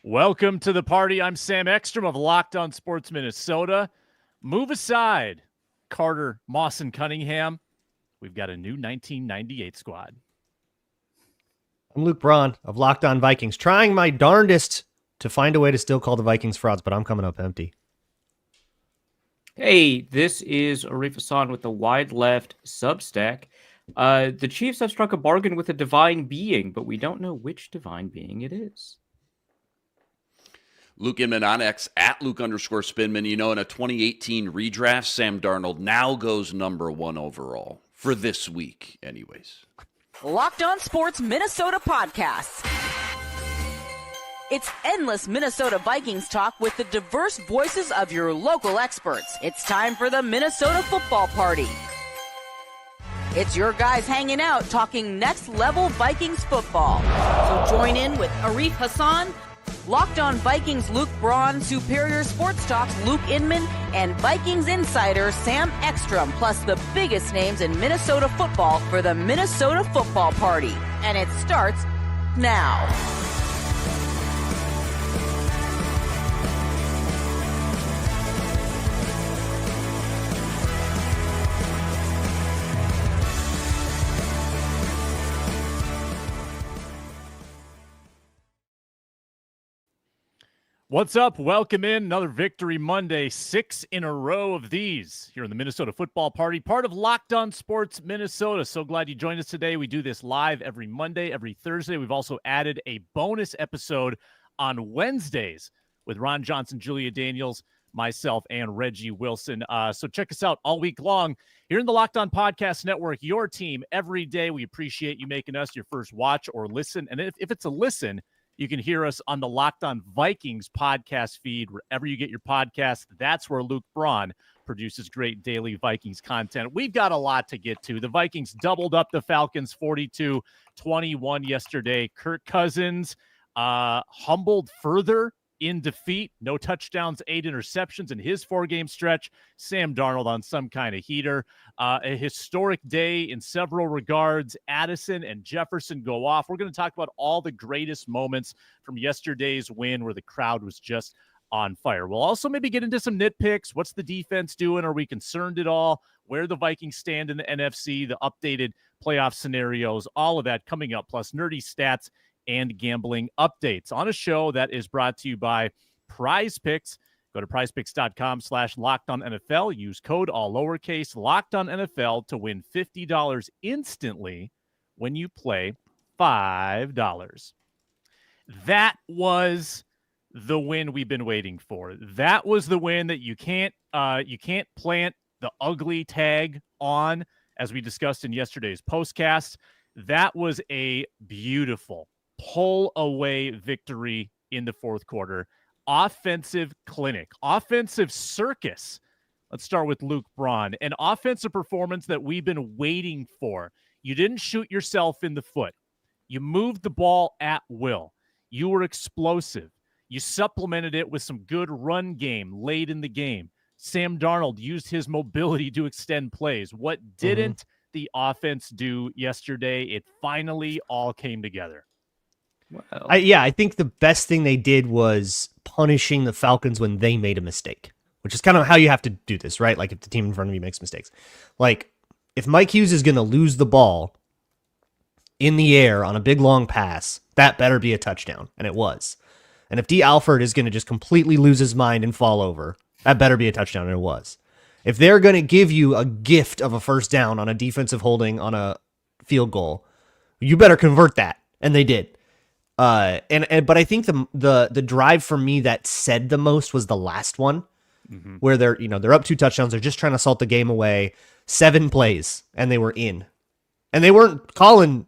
Welcome to the party. I'm Sam Ekstrom of Locked On Sports Minnesota. Move aside, Carter, Moss, and Cunningham. We've got a new 1998 squad. I'm Luke Braun of Locked On Vikings, trying my darndest to find a way to still call the Vikings frauds, but I'm coming up empty. Hey, this is Arif Hasan with the Wide Left Substack. The Chiefs have struck a bargain with a divine being, but we don't know which divine being it is. Luke Inman on X at Luke_Spinman. You know, in a 2018 redraft, Sam Darnold now goes number 1 overall for this week, anyways. Locked On Sports Minnesota podcasts. It's endless Minnesota Vikings talk with the diverse voices of your local experts. It's time for the Minnesota Football Party. It's your guys hanging out talking next level Vikings football. So join in with Arif Hasan, Locked On Vikings Luke Braun, Superior Sports Talk's Luke Inman, and Vikings insider Sam Ekstrom, plus the biggest names in Minnesota football for the Minnesota Football Party. And it starts now. What's up? Welcome in. Another Victory Monday. 6 in a row of these here in the Minnesota Football Party, part of Locked On Sports Minnesota. So glad you joined us today. We do this live every Monday, every Thursday. We've also added a bonus episode on Wednesdays with Ron Johnson, Julia Daniels, myself, and Reggie Wilson. So check us out all week long here in the Locked On Podcast Network, your team every day. We appreciate you making us your first watch or listen. And if it's a listen, you can hear us on the Locked On Vikings podcast feed, wherever you get your podcasts. That's where Luke Braun produces great daily Vikings content. We've got a lot to get to. The Vikings doubled up the Falcons 42-21 yesterday. Kirk Cousins humbled further in defeat. No touchdowns, 8 interceptions in his 4-game stretch. Sam Darnold on some kind of heater. A historic day in several regards. Addison and Jefferson go off. We're going to talk about all the greatest moments from yesterday's win where the crowd was just on fire. We'll also maybe get into some nitpicks. What's the defense doing? Are we concerned at all? Where the Vikings stand in the NFC, the updated playoff scenarios, all of that coming up, plus nerdy stats and gambling updates on a show that is brought to you by Prize Picks. Go to prizepicks.com/LockedOnNFL. Use code all lowercase LockedOnNFL to win $50 instantly when you play $5. That was the win we've been waiting for. That was the win that you can't plant the ugly tag on, as we discussed in yesterday's postcast. That was a beautiful pull-away victory in the fourth quarter. Offensive clinic, offensive circus. Let's start with Luke Braun. An offensive performance that we've been waiting for. You didn't shoot yourself in the foot. You moved the ball at will. You were explosive. You supplemented it with some good run game late in the game. Sam Darnold used his mobility to extend plays. What didn't the offense do yesterday? It finally all came together. Well, I think the best thing they did was punishing the Falcons when they made a mistake, which is kind of how you have to do this, right? Like if the team in front of you makes mistakes. Like if Mike Hughes is going to lose the ball in the air on a big long pass, that better be a touchdown, and it was. And if D. Alford is going to just completely lose his mind and fall over, that better be a touchdown, and it was. If they're going to give you a gift of a first down on a defensive holding on a field goal, you better convert that, and they did. But I think the drive for me that said the most was the last one, where they're up 2 touchdowns. They're just trying to salt the game away. 7 plays, and they were in. And they weren't calling,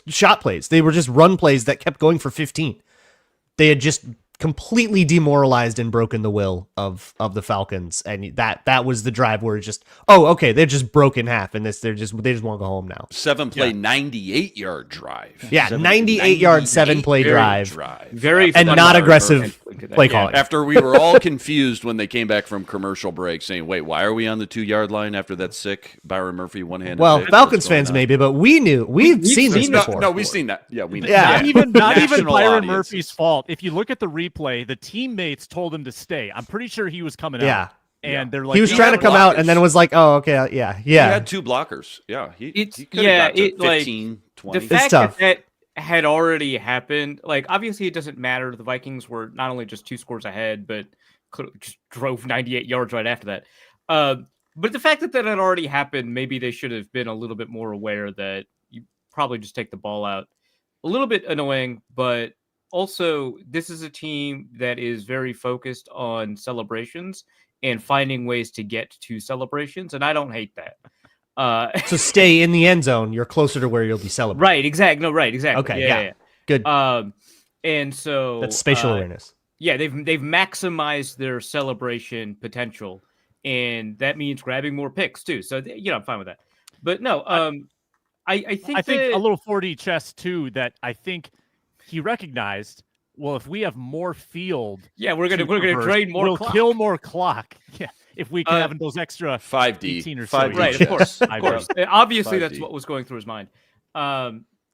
shot plays. They were just run plays that kept going for 15. They had just completely demoralized and broken the will of the Falcons, and that was the drive where it's just, they're just broke in half, and they just want to go home now. 7-play, 98-yard drive. Yeah, 98-yard 7-play drive. very and not aggressive listening to that. Play Yeah. calling. After we were all confused when they came back from commercial break saying, wait, why are we on the 2-yard line after that sick Byron Murphy one-handed Well, pick? Falcons What's going fans on? maybe, but we've seen this seen before. No, we've seen that. Yeah, we know. Yeah. Not even National Byron audiences. Murphy's fault. If you look at the replay, the teammates told him to stay. I'm pretty sure he was coming Yeah. out. And they're like, He was He trying to had come out blockers. and then was like, oh, okay, yeah. He had 2 blockers. Yeah, he could have got to 15, 20. The fact tough. that had already happened, like obviously it doesn't matter. The Vikings were not only just 2 scores ahead, but just drove 98 yards right after that. But the fact that had already happened, maybe they should have been a little bit more aware that you probably just take the ball out. A little bit annoying, but also this is a team that is very focused on celebrations and finding ways to get to celebrations, and I don't hate that. So stay in the end zone. You're closer to where you'll be celebrating. Right, exactly. No, right, exactly. Okay, yeah. yeah. Good. And so That's spatial awareness. Yeah, they've maximized their celebration potential, and that means grabbing more picks too. So I'm fine with that. But no, I think a little 4D chess too that I think he recognized. Well, if we have more field, we're gonna traverse, drain more. We'll clock. kill more clock. Yeah, if we can have those extra 5D. 18 or so. 5D Right, chess. of course, of 5D. course. Obviously, 5D. that's what was going through his mind.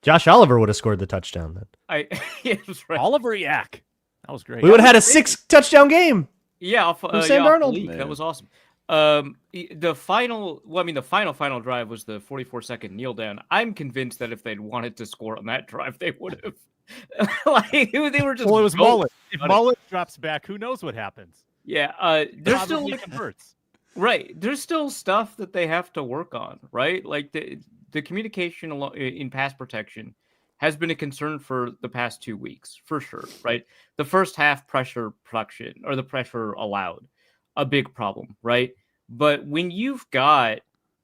Josh Oliver would have scored the touchdown then. That's right. Oliver Yak. That was great. We would have had a 6-touchdown game. Yeah, off, Sam off the Darnold. leak. Man. That was awesome. The final drive was the 44-second kneel down. I'm convinced that if they'd wanted to score on that drive, they would have. They were just. Well, it was going Mullet. If on it. Mullet drops back, who knows what happens? Yeah, there's still Probably converts. right. There's still stuff that they have to work on. Right, like the communication in pass protection has been a concern for the past 2 weeks, for sure. Right, the first half pressure production or the pressure allowed, a big problem. Right, but when you've got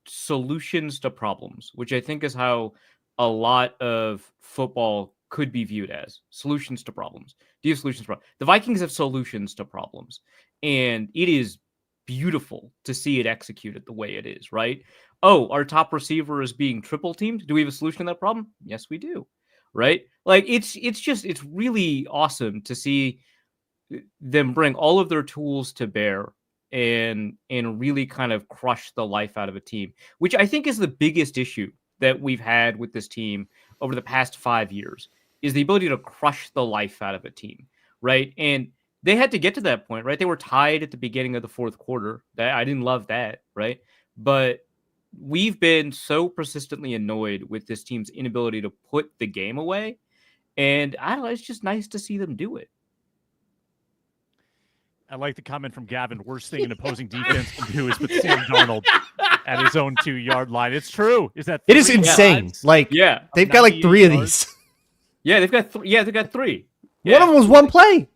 solutions to problems, which I think is how a lot of football could be viewed as solutions to problems. Do you have solutions to problems? The Vikings have solutions to problems, and it is beautiful to see it executed the way it is, right? Oh, our top receiver is being triple teamed. Do we have a solution to that problem? Yes, we do. Right? Like it's really awesome to see them bring all of their tools to bear and really kind of crush the life out of a team, which I think is the biggest issue that we've had with this team over the past 5 years, is the ability to crush the life out of a team, right? And they had to get to that point, right? They were tied at the beginning of the fourth quarter. I didn't love that, right? But we've been so persistently annoyed with this team's inability to put the game away. And I don't know, it's just nice to see them do it. I like the comment from Gavin. Worst thing an opposing defense can do is put Sam Darnold at his own 2-yard line. It's true. Is that It is 3 insane. drives? Like, Yeah. they've got like 3 of 98 these. Yeah, they've got they've got 3. One of them was one play.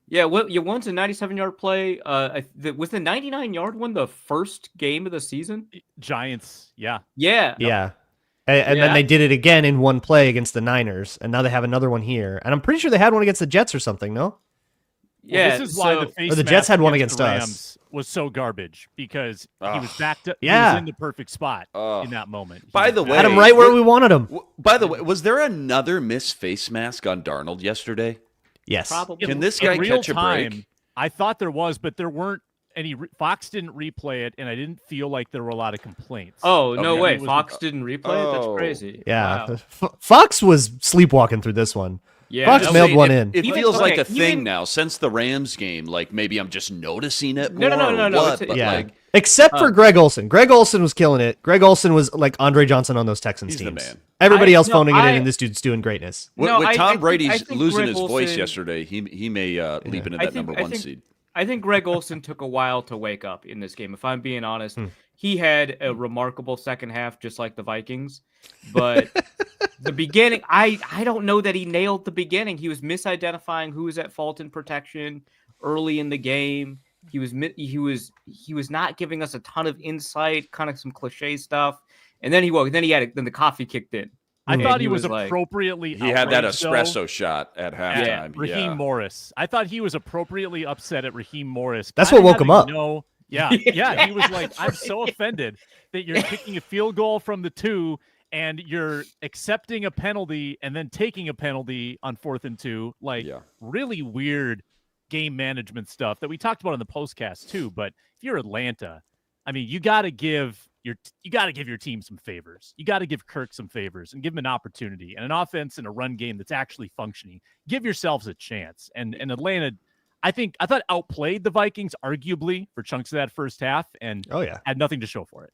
Yeah, one's a 97-yard play. Was the 99-yard one the first game of the season? Giants. Yeah. Yeah. Yeah. And then they did it again in one play against the Niners, and now they have another one here. And I'm pretty sure they had one against the Jets or something, no? Yeah. Well, this is why the face Or the Jets mask had one against against the us. Rams was so garbage because he was Ugh. backed up. He Yeah. was in the perfect spot in that moment. He By was the back- way, Had him right where we wanted him. By the way, was there another missed face mask on Darnold yesterday? Yes. Probably. Can this in guy real catch a time, break? I thought there was, but there weren't any. Fox didn't replay it, and I didn't feel like there were a lot of complaints. Oh, no Okay. way. It was- Fox didn't replay it? That's Oh. crazy. Yeah. Wow. Fox was sleepwalking through this one. Yeah. Fox no, mailed wait, one if- in. It Even- feels like okay, a thing even- now since the Rams game. Like maybe I'm just noticing it No, more. no, no, or no, what, it's- but Yeah. like Except for Greg Olsen. Greg Olsen was killing it. Greg Olsen was like Andre Johnson on those Texans He's the teams. man. Everybody else No, phoning it I- in, and this dude's doing greatness. with, No, with I Tom think- Brady's I think losing Greg his voice Olsen- yesterday, he may leap into that number one seed. I think Greg Olsen took a while to wake up in this game. If I'm being honest, he had a remarkable second half, just like the Vikings. But the beginning, I don't know that he nailed the beginning. He was misidentifying who was at fault in protection early in the game. He was not giving us a ton of insight, kind of some cliche stuff. And then then the coffee kicked in. I And thought he was like- appropriately. He had that outraged, though, espresso shot at at halftime. Raheem Yeah. Morris. I thought he was appropriately upset at Raheem Morris. That's kinda what woke him having up. No, yeah. He was like, "I'm so offended that you're kicking a field goal from the 2, and you're accepting a penalty and then taking a penalty on 4th and 2. Like, Yeah. really weird game management stuff that we talked about in the postcast too. But if you're Atlanta, I mean, you got to give your team some favors. You got to give Kirk some favors and give him an opportunity and an offense and a run game that's actually functioning. Give yourselves a chance. And Atlanta, I thought outplayed the Vikings arguably for chunks of that first half and had nothing to show for it.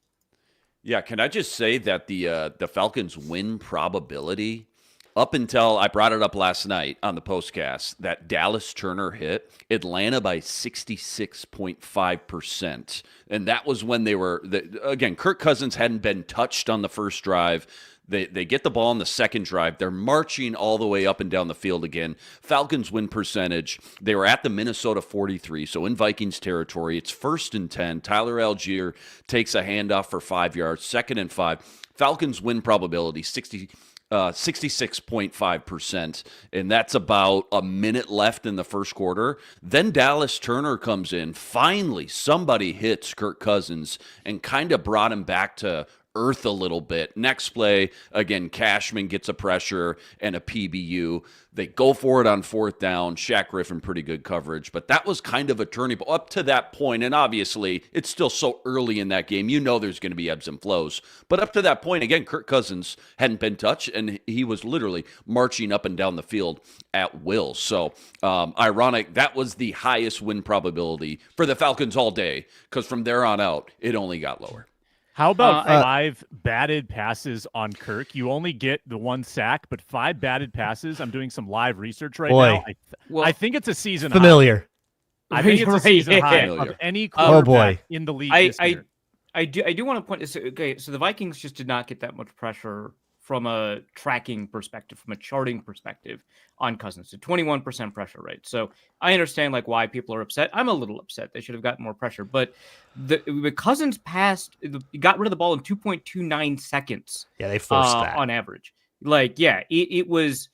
Yeah, can I just say that the Falcons win probability up until I brought it up last night on the postcast, that Dallas Turner hit Atlanta by 66.5%. And that was when they were, again, Kirk Cousins hadn't been touched on the first drive. They get the ball on the second drive. They're marching all the way up and down the field again. Falcons win percentage. They were at the Minnesota 43, so in Vikings territory. It's 1st and 10. Tyler Algier takes a handoff for 5 yards, 2nd and 5. Falcons win probability, 66.5%, and that's about a minute left in the first quarter. Then Dallas Turner comes in. Finally, somebody hits Kirk Cousins and kind of brought him back to earth a little bit. Next play, again, Cashman gets a pressure and a PBU. They go for it on 4th down. Shaq Griffin, pretty good coverage. But that was kind of a turning point up to that point, and obviously it's still so early in that game. You know there's going to be ebbs and flows. But up to that point, again, Kirk Cousins hadn't been touched, and he was literally marching up and down the field at will. So ironic, that was the highest win probability for the Falcons all day, because from there on out, it only got lower. How about 5 batted passes on Kirk? You only get the 1 sack, but 5 batted passes. I'm doing some live research right now. I think it's a season familiar. High. I think it's a season high of any quarterback in the league this year. I do want to point this. Okay, so the Vikings just did not get that much pressure from a tracking perspective, from a charting perspective on Cousins. So 21% pressure rate. So I understand like why people are upset. I'm a little upset. They should have gotten more pressure. But the Cousins got rid of the ball in 2.29 seconds. Yeah, they forced that on average. Like, yeah, it was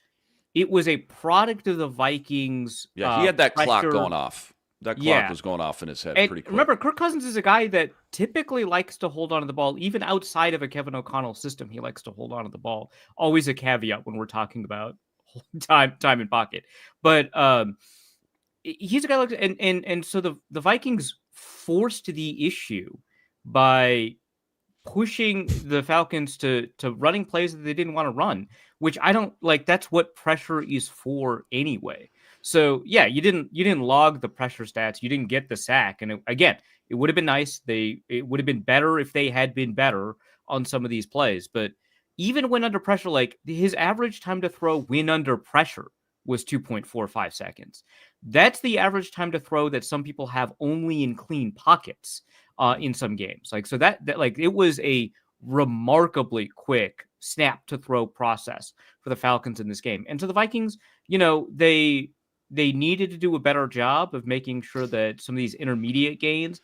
a product of the Vikings. Yeah, he had that clock going off. That clock was going off in his head pretty quick. Remember, Kirk Cousins is a guy that typically likes to hold on to the ball, even outside of a Kevin O'Connell system. He likes to hold on to the ball. Always a caveat when we're talking about time in pocket. But he's a guy like, and so the Vikings forced the issue by pushing the Falcons to running plays that they didn't want to run, which I don't like. That's what pressure is for anyway. So yeah, you didn't log the pressure stats. You didn't get the sack. And it would have been nice. It would have been better if they had been better on some of these plays. But even when under pressure, like his average time to throw when under pressure was 2.45 seconds. That's the average time to throw that some people have only in clean pockets in some games. Like, so that like it was a remarkably quick snap to throw process for the Falcons in this game. And so the Vikings, they needed to do a better job of making sure that some of these intermediate gains,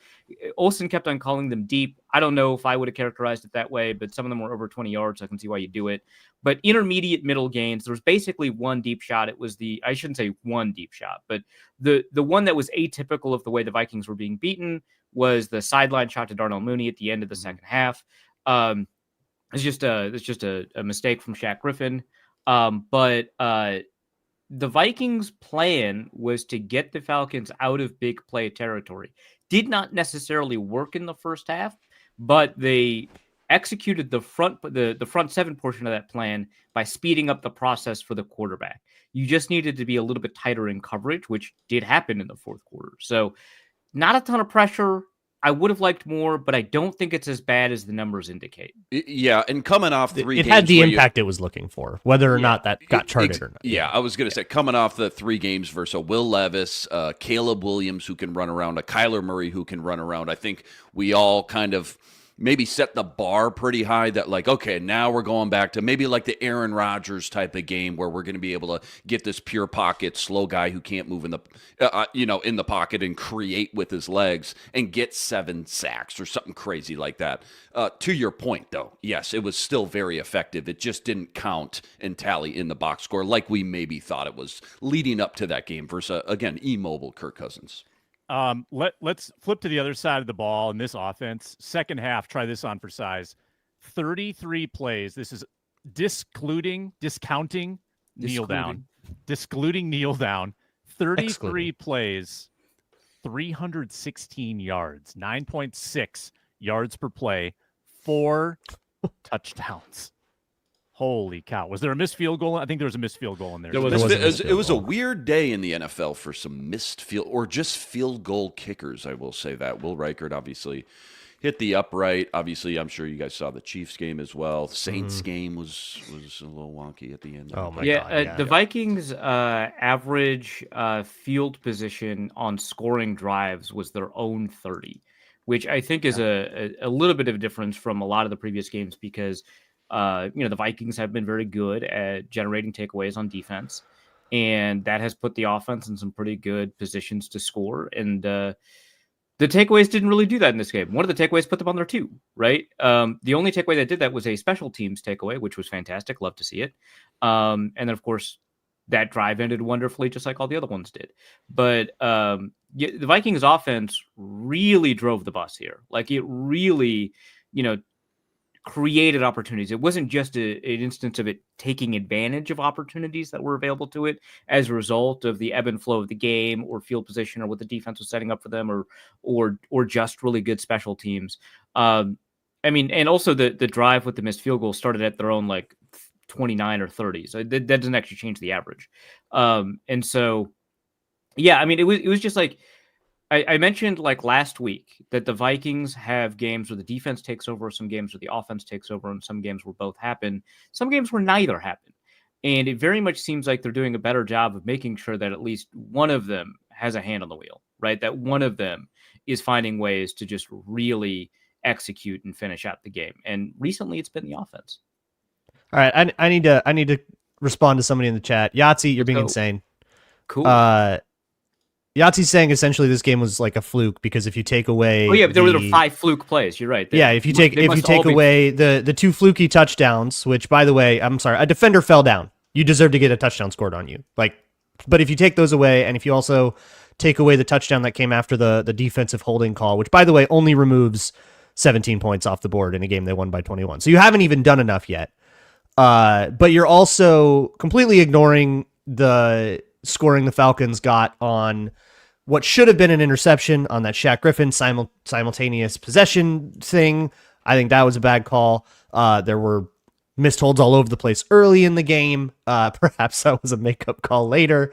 Olsen kept on calling them deep. I don't know if I would have characterized it that way, but some of them were over 20 yards. So I can see why you do it. But intermediate middle gains, there was basically one deep shot. It was I shouldn't say one deep shot, but the one that was atypical of the way the Vikings were being beaten was the sideline shot to Darnell Mooney at the end of the second half. It's just a mistake from Shaq Griffin. But the Vikings' plan was to get the Falcons out of big play territory. Did not necessarily work in the first half, but they executed the front seven portion of that plan by speeding up the process for the quarterback. You just needed to be a little bit tighter in coverage, which did happen in the fourth quarter. So not a ton of pressure. I would have liked more, but I don't think it's as bad as the numbers indicate. Yeah, and coming off 3 games... It had the impact it was looking for, whether or not that got charted or not. Yeah, I was going to say, coming off the 3 games versus a Will Levis, Caleb Williams who can run around, a Kyler Murray who can run around, I think we all kind of maybe set the bar pretty high that like, okay, now we're going back to maybe like the Aaron Rodgers type of game where we're going to be able to get this pure pocket, slow guy who can't move in the, in the pocket and create with his legs and get 7 sacks or something crazy like that. To your point though, yes, it was still very effective. It just didn't count and tally in the box score like we maybe thought it was leading up to that game versus, again, immobile Kirk Cousins. Let's flip to the other side of the ball in this offense. Second half, try this on for size. 33 plays. This is discounting kneel down. Discluding kneel down. 33 Excluding. plays, 316 yards, 9.6 yards per play, 4 touchdowns. Holy cow. Was there a missed field goal? I think there was a missed field goal in there. There was There was a It missed it field was a goal. weird day in the NFL for some missed field or just field goal kickers. I will say that. Will Reichert obviously hit the upright. Obviously, I'm sure you guys saw the Chiefs game as well. The Saints game was a little wonky at the end. Oh my Yeah, God, yeah. the Vikings' average field position on scoring drives was their own 30, which I think is a little bit of a difference from a lot of the previous games because the Vikings have been very good at generating takeaways on defense, and that has put the offense in some pretty good positions to score. And the takeaways didn't really do that in this game. One of the takeaways put them on their 2, right? The only takeaway that did that was a special teams takeaway, which was fantastic. Love to see it. And then, of course, that drive ended wonderfully, just like all the other ones did. But the Vikings offense really drove the bus here. Like it really, created opportunities. It wasn't just an instance of it taking advantage of opportunities that were available to it as a result of the ebb and flow of the game or field position or what the defense was setting up for them or just really good special teams. And also the drive with the missed field goal started at their own 29 or 30. So that doesn't actually change the average. And so, yeah, it was just like, I mentioned last week that the Vikings have games where the defense takes over, some games where the offense takes over, and some games where both happen, some games where neither happen. And it very much seems like they're doing a better job of making sure that at least one of them has a hand on the wheel, right? That one of them is finding ways to just really execute and finish out the game. And recently it's been the offense. All right, I need to respond to somebody in the chat. Yahtzee, you're being insane. Cool. Yahtzee's saying essentially this game was like a fluke because if you take away, but there were 5 fluke plays. You're right. If you take away the 2 fluky touchdowns, which by the way, I'm sorry, a defender fell down. You deserve to get a touchdown scored on you. But if you take those away, and if you also take away the touchdown that came after the defensive holding call, which by the way only removes 17 points off the board in a game they won by 21, so you haven't even done enough yet. But you're also completely ignoring the scoring the Falcons got on what should have been an interception on that Shaq Griffin simultaneous possession thing. I think that was a bad call. There were missed holds all over the place early in the game. Perhaps that was a makeup call later.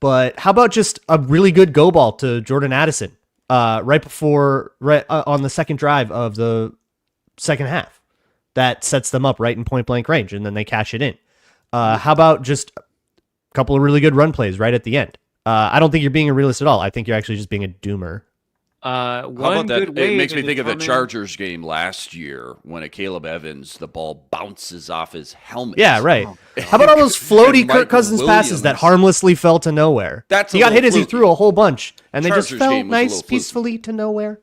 But how about just a really good go ball to Jordan Addison right on the second drive of the second half? That sets them up right in point blank range, and then they cash it in. How about just a couple of really good run plays right at the end? I don't think you're being a realist at all. I think you're actually just being a doomer. How about that? It makes me think of the Chargers game last year when at Caleb Evans, the ball bounces off his helmet. Yeah, right. How about all those floaty Kirk Cousins passes that harmlessly fell to nowhere? He got hit as he threw a whole bunch, and they just fell nice, peacefully to nowhere.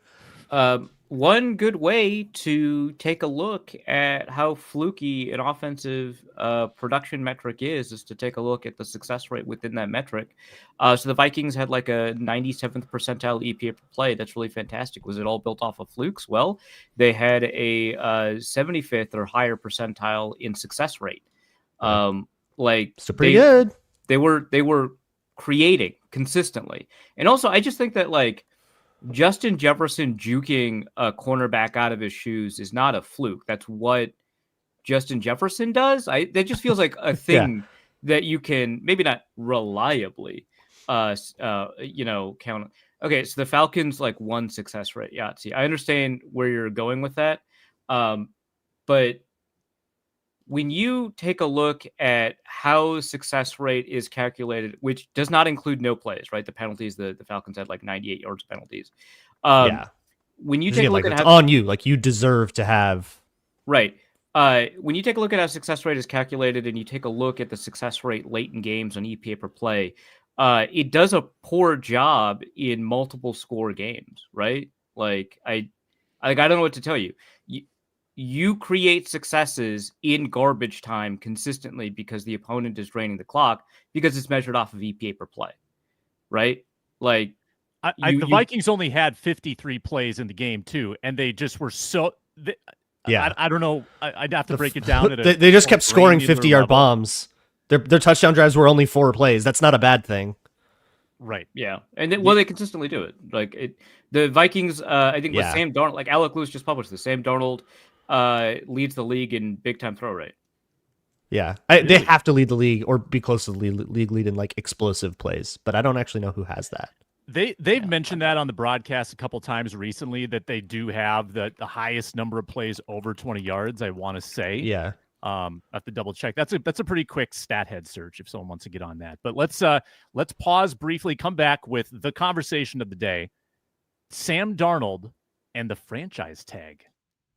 One good way to take a look at how fluky an offensive production metric is to take a look at the success rate within that metric. So the Vikings had a 97th percentile EPA per play. That's really fantastic. Was it all built off of flukes? Well, they had a 75th or higher percentile in success rate. So pretty good. They were creating consistently. And also, I just think that Justin Jefferson juking a cornerback out of his shoes is not a fluke. That's what Justin Jefferson does. That just feels like a thing that you can maybe not reliably, count on. Okay, so the Falcons one success rate. Yeah, see, I understand where you're going with that, but when you take a look at how success rate is calculated, which does not include no plays, right? The penalties, the Falcons had 98 yards penalties. When you take a look at how on you, you deserve to have. Right. When you take a look at how success rate is calculated and you take a look at the success rate late in games on EPA per play, it does a poor job in multiple score games, right? I don't know what to tell you. You create successes in garbage time consistently because the opponent is draining the clock because it's measured off of EPA per play, right? The Vikings only had 53 plays in the game too, and they just were so. I don't know. I'd have to break it down. They just kept scoring 50-yard bombs. Their touchdown drives were only 4 plays. That's not a bad thing. Right. Yeah, and they consistently do it. The Vikings, I think with Yeah. Sam Darnold, like Alec Lewis just published this. Sam Darnold leads the league in big time throw rate. Yeah, they have to lead the league or be close to the league lead in like explosive plays, but I don't actually know who has that. They've mentioned that on the broadcast a couple times recently that they do have the highest number of plays over 20 yards. I want to say. Yeah. I have to double check. That's a pretty quick stat head search if someone wants to get on that. But let's pause briefly, come back with the conversation of the day. Sam Darnold and the franchise tag.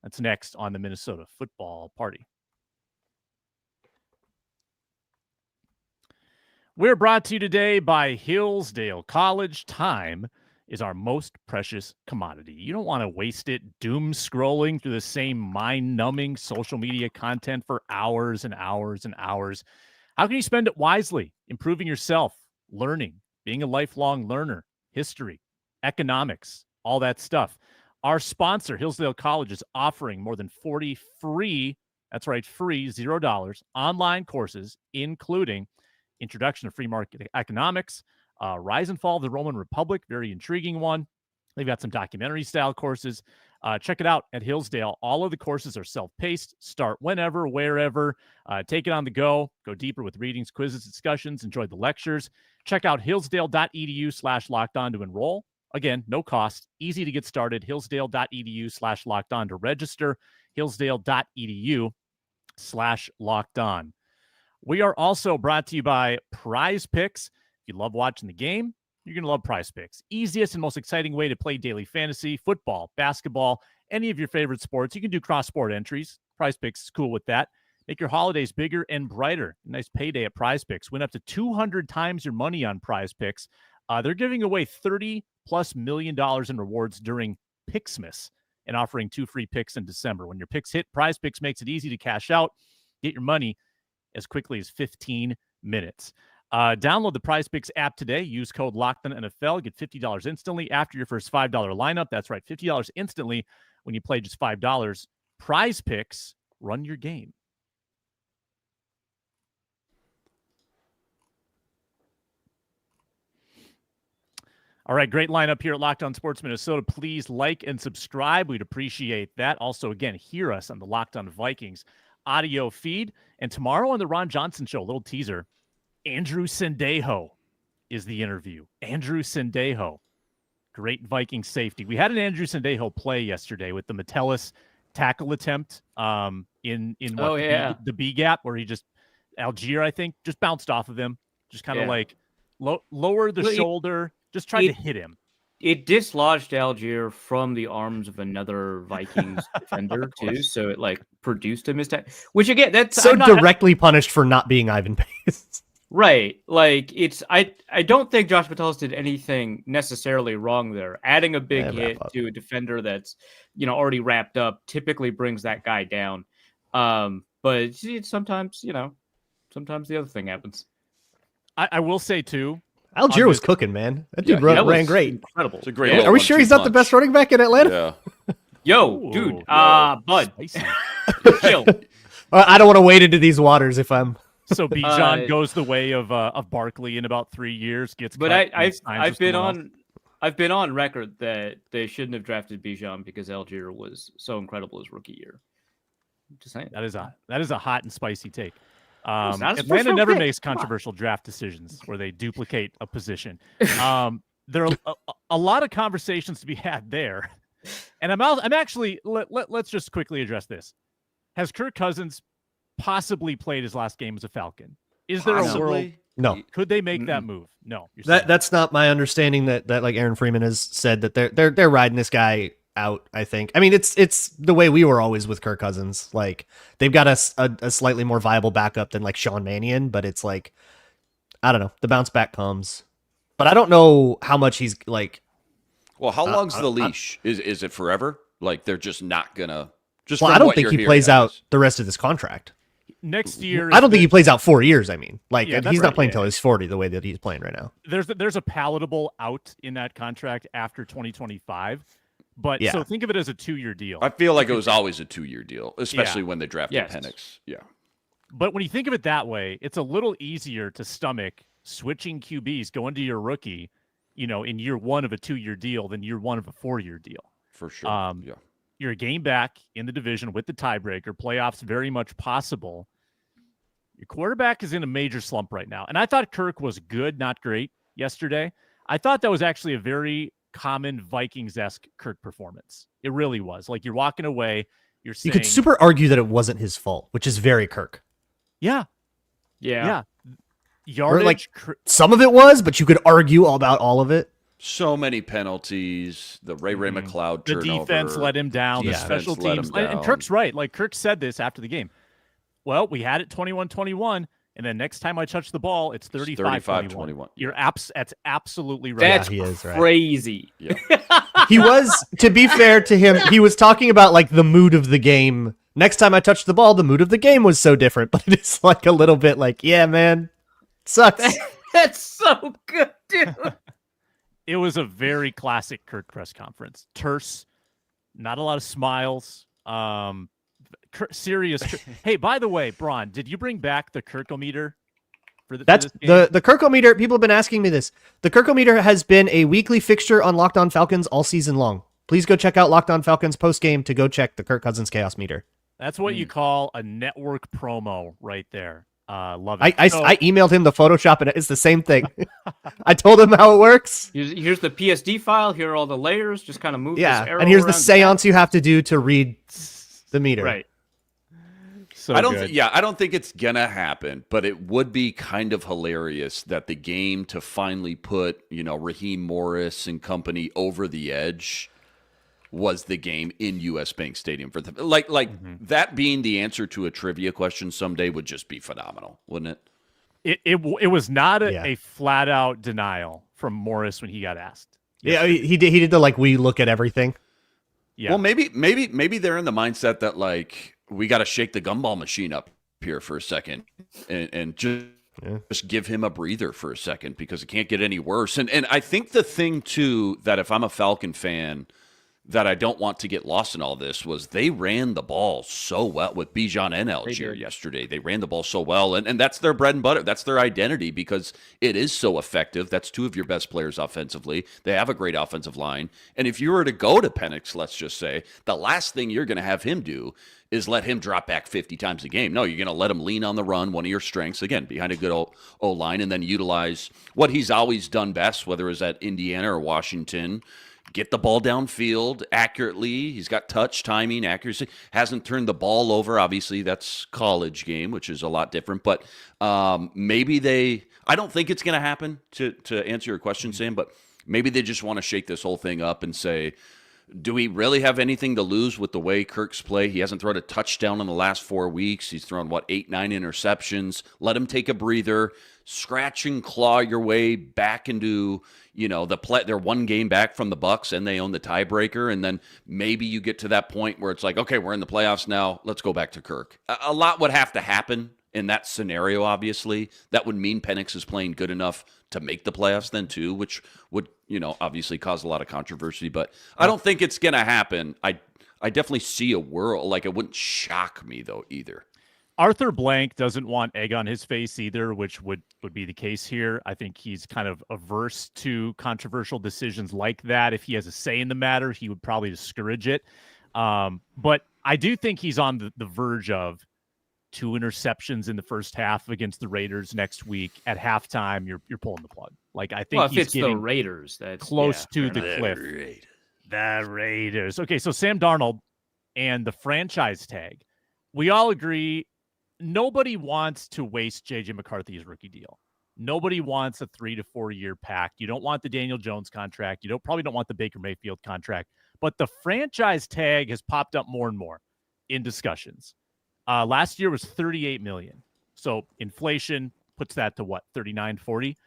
That's next on the Minnesota Football Party. We're brought to you today by Hillsdale College. Time is our most precious commodity. You don't want to waste it doom scrolling through the same mind-numbing social media content for hours and hours and hours. How can you spend it wisely, improving yourself, learning, being a lifelong learner, history, economics, all that stuff? Our sponsor, Hillsdale College, is offering more than 40 free, that's right, free, $0 online courses, including Introduction to Free Market Economics, Rise and Fall of the Roman Republic, very intriguing one. They've got some documentary-style courses. Check it out at Hillsdale. All of the courses are self-paced. Start whenever, wherever. Take it on the go. Go deeper with readings, quizzes, discussions. Enjoy the lectures. Check out hillsdale.edu/lockedon to enroll. Again, no cost. Easy to get started. Hillsdale.edu/lockedon to register. Hillsdale.edu/lockedon. We are also brought to you by Prize Picks. If you love watching the game, you're going to love Prize Picks. Easiest and most exciting way to play daily fantasy, football, basketball, any of your favorite sports. You can do cross-sport entries. Prize Picks is cool with that. Make your holidays bigger and brighter. Nice payday at Prize Picks. Win up to 200 times your money on Prize Picks. They're giving away $30+ million in rewards during Picksmas and offering 2 free picks in December. When your picks hit, Prize Picks makes it easy to cash out. Get your money as quickly as 15 minutes. Download the Prize Picks app today. Use code LOCKEDONNFL. Get $50 instantly after your first $5 lineup. That's right, $50 instantly when you play just $5. Prize Picks, run your game. All right, great lineup here at Locked On Sports Minnesota. Please like and subscribe. We'd appreciate that. Also, again, hear us on the Locked On Vikings audio feed. And tomorrow on the Ron Johnson Show, little teaser, Andrew Sendejo is the interview. Andrew Sendejo, great Viking safety. We had an Andrew Sendejo play yesterday with the Metellus tackle attempt in the B gap where he just, Algier, I think, just bounced off of him. Just kind of lowered the shoulder, just tried to hit him. It dislodged Algier from the arms of another Vikings defender too, so it produced a mistake. Which again, that's directly punished for not being Ivan Pace. Right. I don't think Josh Metellus did anything necessarily wrong there. Adding a big hit to a defender that's already wrapped up typically brings that guy down. But sometimes the other thing happens. I will say too, Algier was cooking, man. That dude ran great. Incredible. It's a great. Are we sure he's not the best running back in Atlanta? Yeah. Yo, dude. Bud. Chill. I don't want to wade into these waters if I'm. So Bijan goes the way of Barkley in about 3 years. I've been on record that they shouldn't have drafted Bijan because Algier was so incredible his rookie year. Just saying. That is a hot and spicy take. Atlanta never makes controversial draft decisions where they duplicate a position. There are a lot of conversations to be had there, and I'm actually let's just quickly address this. Has Kirk Cousins possibly played his last game as a Falcon? Is there a world? No. Could they make that move? No. That's not my understanding. That like Aaron Freeman has said that they're riding this guy out. I think. I mean, it's the way we were always with Kirk Cousins. Like they've got a slightly more viable backup than like Sean Mannion, but it's like I don't know. The bounce back comes, but I don't know how much he's like. Well, how long's the leash? Is it forever? Like they're just not gonna. Just well, I don't think he plays out the rest of his contract. Next year, I don't think he plays out 4 years. I mean, he's not playing until he's 40 the way that he's playing right now. There's a palatable out in that contract after 2025. But so think of it as a 2-year deal. I feel like it was always a 2-year deal, especially when they drafted Penix. Yeah. But when you think of it that way, it's a little easier to stomach switching QBs, going to your rookie, in year one of a 2-year deal than year one of a 4-year deal. For sure. Yeah. You're a game back in the division with the tiebreaker. Playoffs very much possible. Your quarterback is in a major slump right now. And I thought Kirk was good, not great, yesterday. I thought that was actually a very common Vikings-esque Kirk performance. It really was. Like, you're walking away, you're saying... You could super argue that it wasn't his fault, which is very Kirk. Yeah. Or like, some of it was, but you could argue about all of it. So many penalties, the Ray McLeod turnover. The defense let him down, the special teams. And Kirk's right. Like, Kirk said this after the game. Well, we had it 21-21, and then next time I touch the ball, it's 35-21. That's absolutely right. That's he is right. crazy. Yeah. He was, to be fair to him, he was talking about like the mood of the game. Next time I touched the ball, the mood of the game was so different, but it's like a little bit like, yeah, man, sucks. That's so good, dude. It was a very classic Kirk press conference. Terse, not a lot of smiles. Serious. Hey, by the way, Braun, did you bring back the Kirkometer? That's the Kirkometer. People have been asking me this. The Kirkometer has been a weekly fixture on Locked On Falcons all season long. Please go check out Locked On Falcons post game to go check the Kirk Cousins Chaos Meter. That's what you call a network promo right there. Love it. I emailed him the Photoshop and it's the same thing. I told him how it works. Here's the PSD file. Here are all the layers. Just kind of move this arrow and here's the around. seance you have to do to read the meter. Right. So I don't think it's gonna happen, but it would be kind of hilarious that the game to finally put, Raheem Morris and company over the edge was the game in US Bank Stadium for the that being the answer to a trivia question someday would just be phenomenal, wouldn't it? It was not a flat out denial from Morris when he got asked. Yeah, he did the we look at everything. Yeah. Well, maybe they're in the mindset that we got to shake the gumball machine up here for a second and just give him a breather for a second because it can't get any worse. And I think the thing too that if I'm a Falcon fan that I don't want to get lost in all this was they ran the ball so well with Bijan and Algier yesterday. They ran the ball so well, and that's their bread and butter. That's their identity because it is so effective. That's two of your best players offensively. They have a great offensive line. And if you were to go to Penix, let's just say, the last thing you're going to have him do is let him drop back 50 times a game. No, you're going to let him lean on the run, one of your strengths, again, behind a good O-line, and then utilize what he's always done best, whether it's at Indiana or Washington. Get the ball downfield accurately. He's got touch, timing, accuracy. Hasn't turned the ball over. Obviously, that's college game, which is a lot different. But maybe I don't think it's going to happen, to answer your question, Sam, but maybe they just want to shake this whole thing up and say, do we really have anything to lose with the way Kirk's play? He hasn't thrown a touchdown in the last 4 weeks. He's thrown, 8, 9 interceptions. Let him take a breather. Scratch and claw your way back into, they're one game back from the Bucs and they own the tiebreaker. And then maybe you get to that point where it's like, okay, we're in the playoffs now. Let's go back to Kirk. A lot would have to happen in that scenario, obviously. That would mean Penix is playing good enough to make the playoffs then too, which would, obviously cause a lot of controversy. But I don't think it's going to happen. I definitely see a world, it wouldn't shock me though either. Arthur Blank doesn't want egg on his face either, which would be the case here. I think he's kind of averse to controversial decisions like that. If he has a say in the matter, he would probably discourage it. But I do think he's on the verge of 2 interceptions in the first half against the Raiders next week. At halftime, you're pulling the plug. I think if he's it's getting the Raiders, that's close to the cliff. The Raiders. Okay, so Sam Darnold and the franchise tag. We all agree nobody wants to waste J.J. McCarthy's rookie deal. Nobody wants a 3 to 4 year pact. You don't want the Daniel Jones contract. You probably don't want the Baker Mayfield contract. But the franchise tag has popped up more and more in discussions. Last year was $38 million. So inflation puts that to what? 39, 40?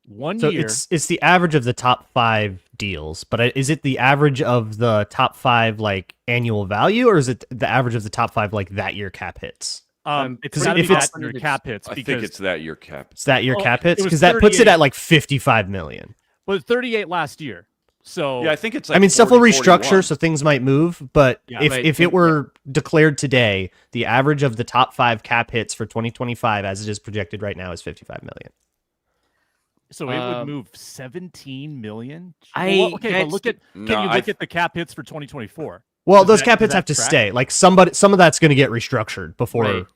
1 year. It's the average of the top 5 deals, but is it the average of the top 5 annual value, or is it the average of the top 5 that year cap hits? It's got to be that year cap hits. I think it's that year cap. It's that year cap hits because that puts it at $55 million. But 38 last year. So yeah, I think it's stuff will 40, restructure, 41. so things might move. But if it were declared today, the average of the top 5 cap hits for 2025, as it is projected right now, is $55 million. So it would move 17 million. I okay, but that's- can you look at the cap hits for 2024? Well, Does those that- cap does hits that have to track? stay. Like some of that's going to get restructured before, Right.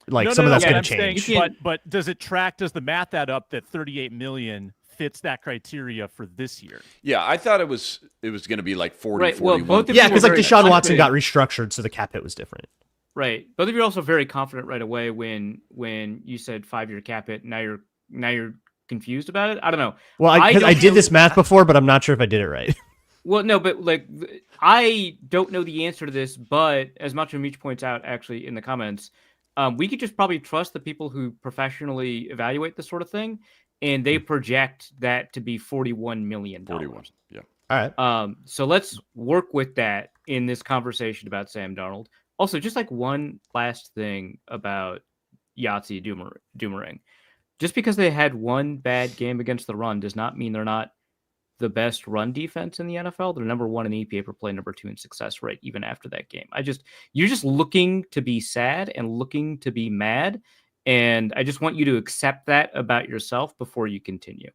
like No, some no, of that's no, going I'm to saying, change. but does it track? Does the math add up that 38 million fits that criteria for this year? Yeah, I thought it was going to be like 40, Right, well, 41. both of Yeah, you because were like very Deshaun Watson got confident. restructured, so the cap hit was different. Right. Both of you are also very confident right away when you said 5-year cap hit. Now you're confused about it. I don't know. Well, because don't I did know- this math before, but I'm not sure if I did it right. Well, no, but like I don't know the answer to this, but as much as Meech points out actually in the comments, we could just probably trust the people who professionally evaluate this sort of thing, and they project that to be $41 million. 41. Yeah. All right. So let's work with that in this conversation about Sam Darnold. Also, just like one last thing about Yahtzee Doomerang. Just because they had one bad game against the run does not mean they're not the best run defense in the NFL. They're number 1 in EPA per play, number 2 in success rate, even after that game. You're just looking to be sad and looking to be mad. And I just want you to accept that about yourself before you continue.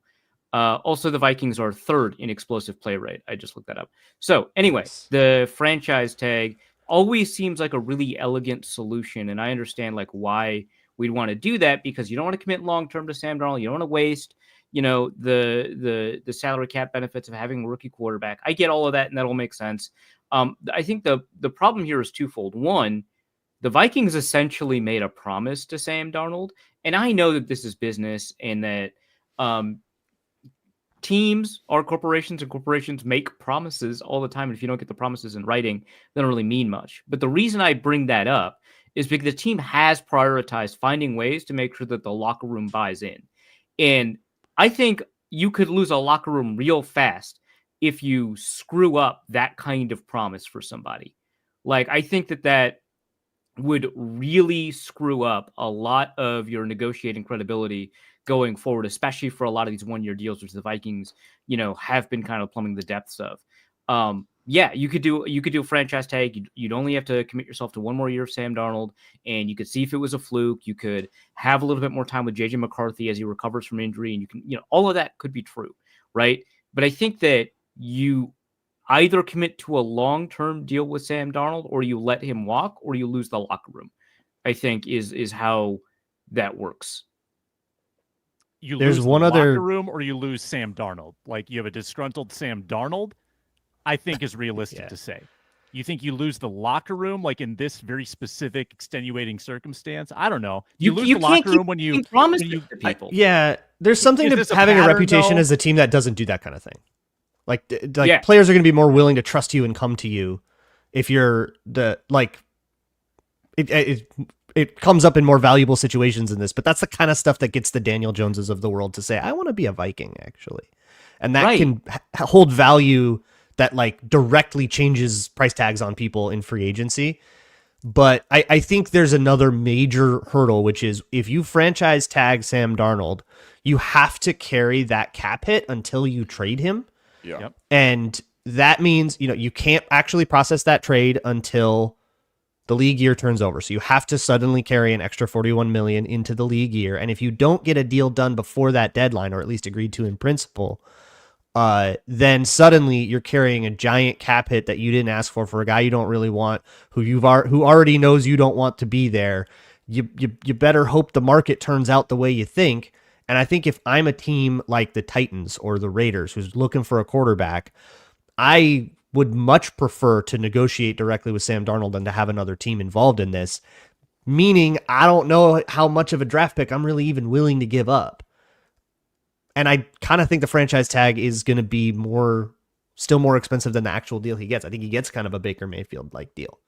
Also, the Vikings are 3rd in explosive play rate. I just looked that up. So anyway, the franchise tag always seems like a really elegant solution. And I understand like why we'd want to do that, because you don't want to commit long-term to Sam Darnold. You don't want to waste, the salary cap benefits of having a rookie quarterback. I get all of that, and that all makes sense. I think the problem here is twofold. One, the Vikings essentially made a promise to Sam Darnold, and I know that this is business and that teams are corporations, and corporations make promises all the time. And if you don't get the promises in writing, they don't really mean much. But the reason I bring that up is because the team has prioritized finding ways to make sure that the locker room buys in. And I think you could lose a locker room real fast if you screw up that kind of promise for somebody. Like, I think that would really screw up a lot of your negotiating credibility going forward, especially for a lot of these one-year deals, which the Vikings, have been kind of plumbing the depths of. Yeah, you could do a franchise tag. You'd only have to commit yourself to one more year of Sam Darnold, and you could see if it was a fluke. You could have a little bit more time with JJ McCarthy as he recovers from injury, and you can, all of that could be true, right? But I think that you either commit to a long-term deal with Sam Darnold, or you let him walk, or you lose the locker room. I think is how that works. There's lose one the other locker room, or you lose Sam Darnold. Like, you have a disgruntled Sam Darnold, I think is realistic to say. You think you lose the locker room, like in this very specific extenuating circumstance? I don't know. You lose the locker room when you promise to people. There's something Is to this a having a pattern, reputation though? as a team that doesn't do that kind of thing. Like players are going to be more willing to trust you and come to you if you're it comes up in more valuable situations than this. But that's the kind of stuff that gets the Daniel Joneses of the world to say, I want to be a Viking, actually. And that can hold value that like directly changes price tags on people in free agency. But I think there's another major hurdle, which is if you franchise tag Sam Darnold, you have to carry that cap hit until you trade him. Yeah. Yep. And that means, you can't actually process that trade until the league year turns over. So you have to suddenly carry an extra $41 million into the league year. And if you don't get a deal done before that deadline, or at least agreed to in principle, then suddenly you're carrying a giant cap hit that you didn't ask for a guy you don't really want, who already knows you don't want to be there. You better hope the market turns out the way you think. And I think if I'm a team like the Titans or the Raiders who's looking for a quarterback, I would much prefer to negotiate directly with Sam Darnold than to have another team involved in this. Meaning, I don't know how much of a draft pick I'm really even willing to give up. And I kind of think the franchise tag is going to be still more expensive than the actual deal he gets. I think he gets kind of a Baker Mayfield-like deal.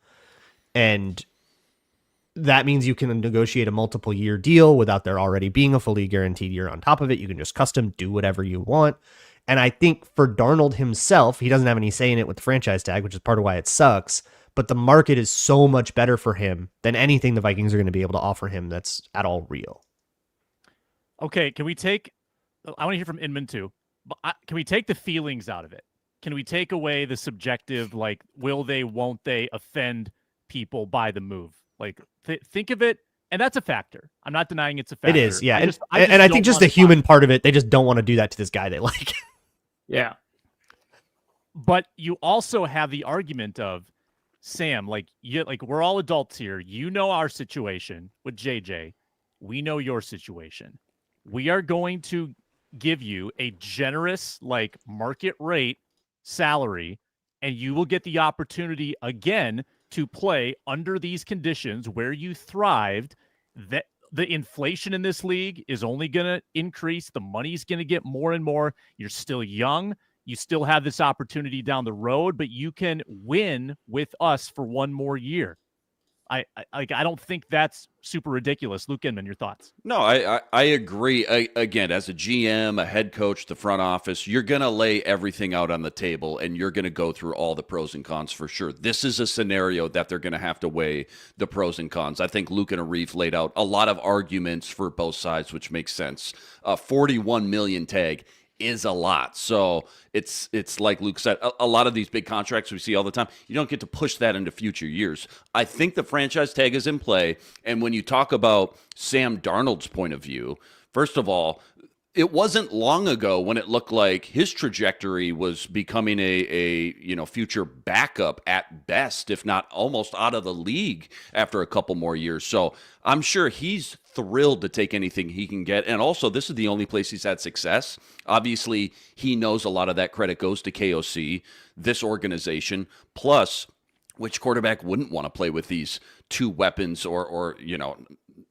And that means you can negotiate a multiple year deal without there already being a fully guaranteed year on top of it. You can just custom do whatever you want. And I think for Darnold himself, he doesn't have any say in it with the franchise tag, which is part of why it sucks. But the market is so much better for him than anything the Vikings are going to be able to offer him that's at all real. Okay, can we take... I want to hear from Inman too. But can we take the feelings out of it? Can we take away the subjective, like, will they, won't they offend people by the move? Like, think of it And that's a factor. I'm not denying it's a factor. It is, yeah. I just I don't think just wanna the human part of it, they just don't want to do that to this guy they like. Yeah. But you also have the argument of, Sam, like we're all adults here. You know our situation with JJ. We know your situation. We are going to give you a generous, like, market rate salary, and you will get the opportunity again to play under these conditions where you thrived. That the inflation in this league is only going to increase. The money's going to get more and more. You're still young. You still have this opportunity down the road, but you can win with us for one more year. I don't think that's super ridiculous. Luke Inman, your thoughts? No, I agree. Again, as a GM, a head coach, the front office, you're going to lay everything out on the table, and you're going to go through all the pros and cons for sure. This is a scenario that they're going to have to weigh the pros and cons. I think Luke and Arif laid out a lot of arguments for both sides, which makes sense. $41 million tag is a lot. So it's like Luke said, a lot of these big contracts we see all the time, you don't get to push that into future years. I think the franchise tag is in play. And when you talk about Sam Darnold's point of view, first of all, it wasn't long ago when it looked like his trajectory was becoming a future backup at best, if not almost out of the league after a couple more years. So I'm sure he's thrilled to take anything he can get. And also, this is the only place he's had success. Obviously, he knows a lot of that credit goes to KOC, this organization, plus which quarterback wouldn't want to play with these two weapons or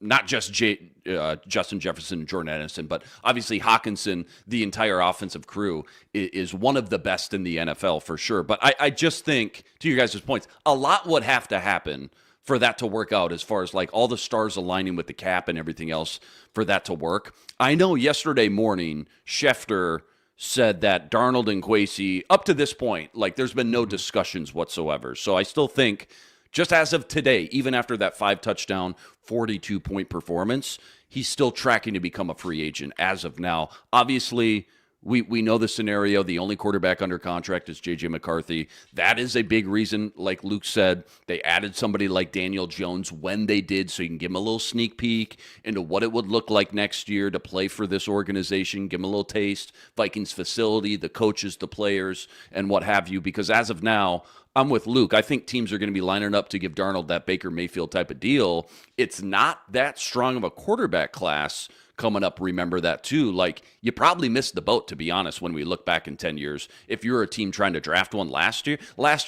not just Justin Jefferson and Jordan Addison, but obviously Hawkinson, the entire offensive crew, is one of the best in the NFL for sure. But I just think, to you guys' points, a lot would have to happen for that to work out as far as like all the stars aligning with the cap and everything else for that to work. I know yesterday morning, Schefter said that Darnold and Kwesi, up to this point, like there's been no discussions whatsoever. So I still think, just as of today, even after that 5-touchdown, 42-point performance, he's still tracking to become a free agent as of now. Obviously, we know the scenario. The only quarterback under contract is J.J. McCarthy. That is a big reason, like Luke said, they added somebody like Daniel Jones when they did, so you can give him a little sneak peek into what it would look like next year to play for this organization, give him a little taste, Vikings facility, the coaches, the players, and what have you, because as of now, I'm with Luke. I think teams are going to be lining up to give Darnold that Baker Mayfield type of deal. It's not that strong of a quarterback class coming up. Remember that too. Like, you probably missed the boat, to be honest, when we look back in 10 years. If you're a team trying to draft one last year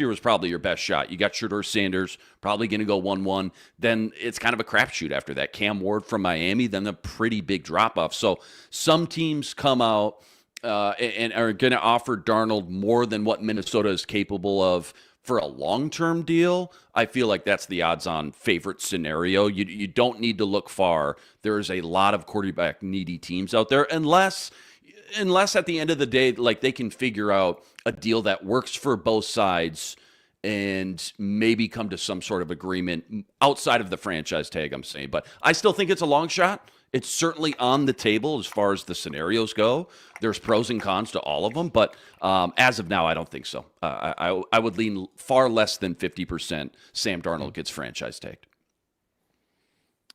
was probably your best shot. You got Shedeur Sanders, probably going to go 1-1. Then it's kind of a crapshoot after that. Cam Ward from Miami, then a pretty big drop-off. So some teams come out and are going to offer Darnold more than what Minnesota is capable of for a long-term deal. I feel like that's the odds-on favorite scenario. You don't need to look far. There's a lot of quarterback-needy teams out there, unless at the end of the day, like, they can figure out a deal that works for both sides and maybe come to some sort of agreement outside of the franchise tag, I'm saying. But I still think it's a long shot. It's certainly on the table as far as the scenarios go. There's pros and cons to all of them, but as of now, I don't think so. I would lean far less than 50% Sam Darnold gets franchise tagged.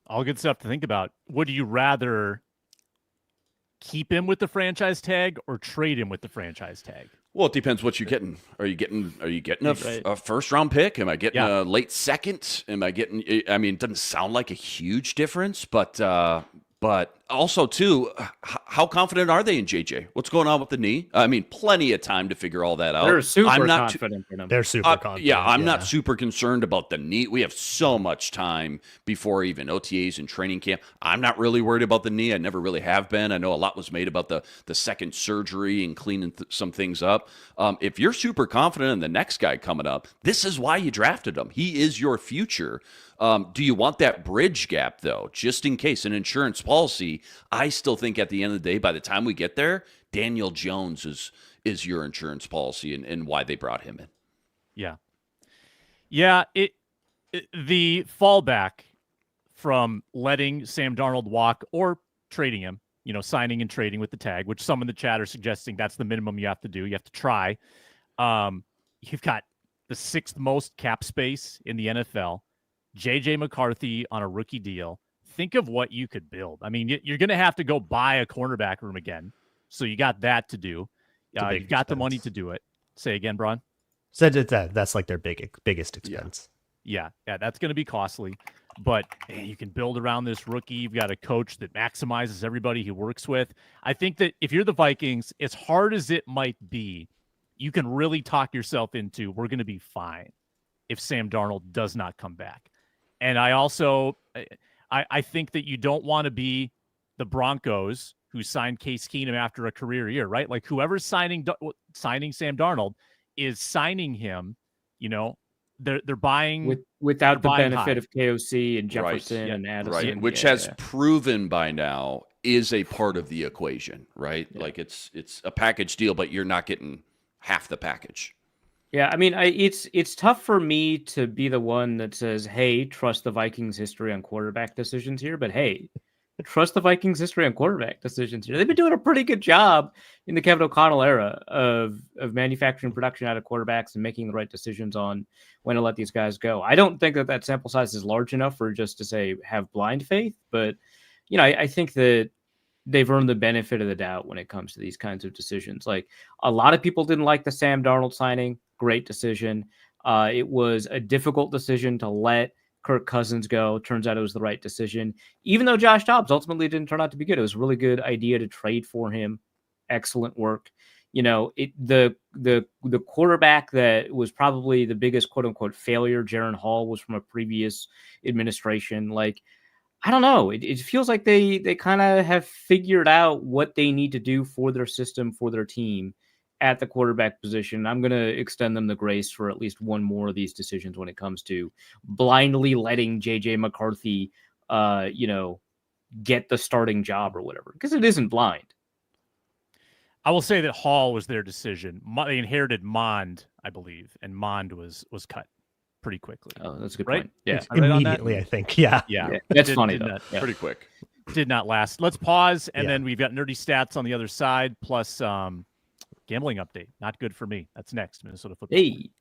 All good stuff to think about. Would you rather keep him with the franchise tag or trade him with the franchise tag? Well, it depends what you're getting. Are you getting a first round pick? Am I getting a late second? Am I getting? I mean, it doesn't sound like a huge difference, but also too, how confident are they in JJ? What's going on with the knee? I mean, plenty of time to figure all that out. They're super confident in him. They're super confident. Yeah, I'm not super concerned about the knee. We have so much time before even OTAs and training camp. I'm not really worried about the knee. I never really have been. I know a lot was made about the second surgery and cleaning some things up. If you're super confident in the next guy coming up, this is why you drafted him. He is your future. Do you want that bridge gap, though, just in case? An insurance policy, I still think at the end of the day, by the time we get there, Daniel Jones is your insurance policy and why they brought him in. Yeah. The fallback from letting Sam Darnold walk or trading him, signing and trading with the tag, which some in the chat are suggesting that's the minimum you have to do. You have to try. You've got the 6th most cap space in the NFL. J.J. McCarthy on a rookie deal, think of what you could build. I mean, you're going to have to go buy a cornerback room again. So you got that to do. You've got the money to do it. Say again, Braun. Said that's like their biggest expense. Yeah, that's going to be costly. But man, you can build around this rookie. You've got a coach that maximizes everybody he works with. I think that if you're the Vikings, as hard as it might be, you can really talk yourself into we're going to be fine if Sam Darnold does not come back. And I also I think that you don't want to be the Broncos who signed Case Keenum after a career year, right? Like whoever's signing Sam Darnold is signing him, they're buying without the benefit high. of KOC and Jefferson and Addison. Right, which has proven by now is a part of the equation, right? Yeah. Like it's a package deal, but you're not getting half the package. Yeah, I mean, it's tough for me to be the one that says, hey, trust the Vikings' history on quarterback decisions here, but hey, trust the Vikings' history on quarterback decisions here. They've been doing a pretty good job in the Kevin O'Connell era of manufacturing production out of quarterbacks and making the right decisions on when to let these guys go. I don't think that sample size is large enough for just to say have blind faith, but I think that they've earned the benefit of the doubt when it comes to these kinds of decisions. Like a lot of people didn't like the Sam Darnold signing. Great decision. It was a difficult decision to let Kirk Cousins go. Turns out it was the right decision, even though Josh Dobbs ultimately didn't turn out to be good. It was a really good idea to trade for him. Excellent work. The quarterback that was probably the biggest quote unquote failure, Jaron Hall, was from a previous administration. Like, I don't know. It feels like they kind of have figured out what they need to do for their system, for their team at the quarterback position. I'm going to extend them the grace for at least one more of these decisions when it comes to blindly letting JJ McCarthy, get the starting job or whatever, because it isn't blind. I will say that Hall was their decision. They inherited Mond, I believe, and Mond was cut pretty quickly. Oh, that's a good right? point. Yeah, immediately, I think. Yeah. That's funny though. Pretty quick. Did not last. Let's pause, and then we've got nerdy stats on the other side, plus gambling update. Not good for me. That's next. Minnesota football. Hey.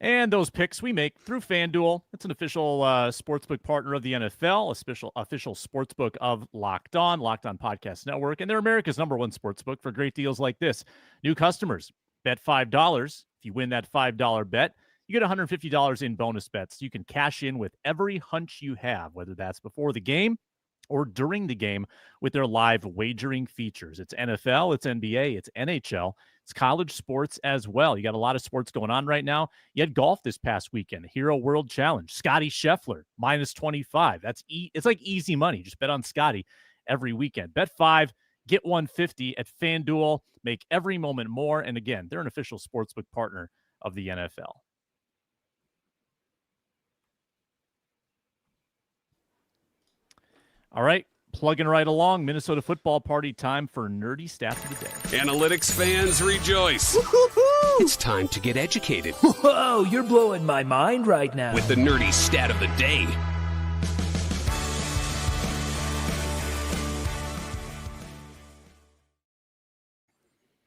And those picks we make through FanDuel. It's an official sportsbook partner of the NFL, official sportsbook of Locked On Podcast Network, and they're America's #1 sportsbook for great deals like this. New customers, bet $5. If you win that $5 bet, you get $150 in bonus bets. You can cash in with every hunch you have, whether that's before the game or during the game, with their live wagering features. It's NFL, it's NBA, it's NHL, it's college sports as well. You got a lot of sports going on right now. You had golf this past weekend, Hero World Challenge, Scotty Scheffler, -25. It's like easy money. Just bet on Scotty every weekend. Bet 5, get 150 at FanDuel. Make every moment more. And again, they're an official sportsbook partner of the NFL. All right, plugging right along. Minnesota football party time for nerdy stats of the day. Analytics fans rejoice. Woo-hoo-hoo! It's time to get educated. Whoa, you're blowing my mind right now. With the nerdy stat of the day.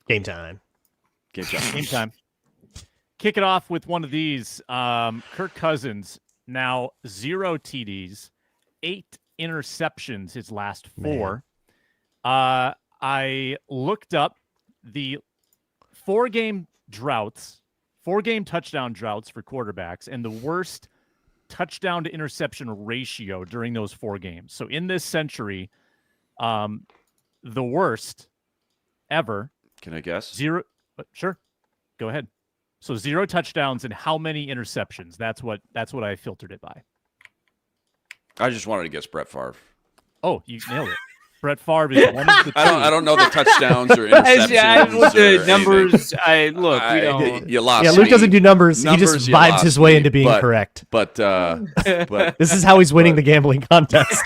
Game time. Game time. Kick it off with one of these. Kirk Cousins, now 0 TDs, 8 interceptions his last 4. I looked up the 4-game touchdown droughts for quarterbacks, and the worst touchdown to interception ratio during those 4 games. So in this century, the worst ever. Can I guess? 0. Sure, go ahead. So 0 touchdowns and how many interceptions? That's what I filtered it by. I just wanted to guess Brett Favre. Oh, you nailed it. Brett Favre is one of the two. I don't know the touchdowns or interceptions. With the numbers, we don't. You lost. Yeah, Luke me. doesn't do numbers. He Numbers, just you vibes lost his way me, into being correct. But This is how he's winning the gambling contest.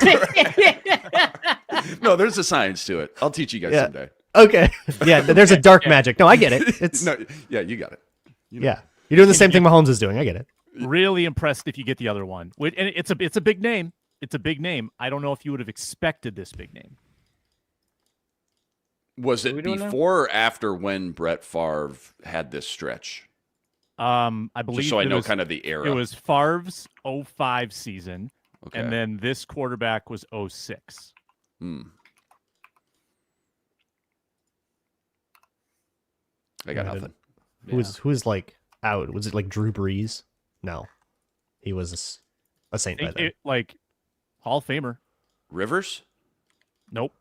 no, there's a science to it. I'll teach you guys someday. Okay. Yeah, there's a dark magic. No, I get it. It's you got it. Yeah, you're doing the same thing Mahomes is doing. I get it. Really impressed if you get the other one. And it's a big name. It's a big name. I don't know if you would have expected this big name. Was it before or after when Brett Favre had this stretch? I believe Just so I know was, kind of the era. It was Favre's 05 season, Okay. and then this quarterback was 06. I got nothing. Who was like out? Was it like Drew Brees? No, he was a Saint by then. Like Hall of Famer. Rivers? Nope.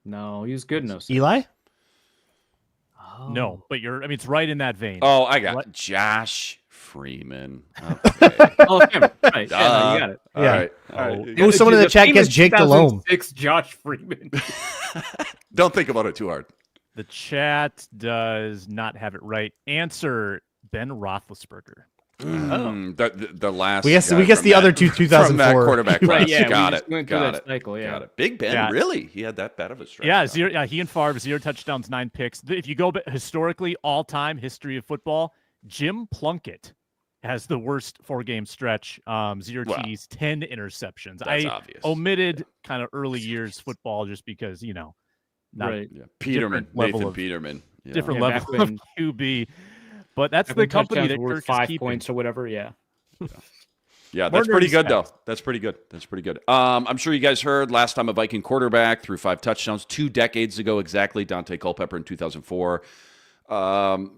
No, he was good. No, Eli? No, but it's right in that vein. Oh, I got What? Josh Freeman. Okay. Hall of Famer. Right. Yeah, no, you got it. All Yeah. right. All right. Oh, someone in the chat gets Jake Delhomme. 2006 Josh Freeman. Don't think about it too hard. The chat does not have it right. Answer: Ben Roethlisberger. The last. We guess guy the from other that- two from 2004 that quarterback class. Right, yeah, we got just it. went through Got that it. cycle, yeah. Got it. Big Ben, Yeah. really? He had that bad of a stretch. Yeah, now. he and Favre 0 touchdowns, 9 picks. If you go historically, all-time history of football, Jim Plunkett has the worst 4-game stretch. 0 TDs, 10 interceptions. That's I obvious. omitted kind of early years football just because not Right. Yeah. Peterman, different level Nathan of- Peterman. Yeah. different Yeah, level back of when- QB. But that's Back the when company touchdowns that were Kirk worth is 5 keeping. points or whatever. Yeah. Yeah, More that's pretty nerdy good, stats. though. That's pretty good. That's pretty good. I'm sure you guys heard last time a Viking quarterback threw 5 touchdowns 2 decades ago exactly, Dante Culpepper in 2004.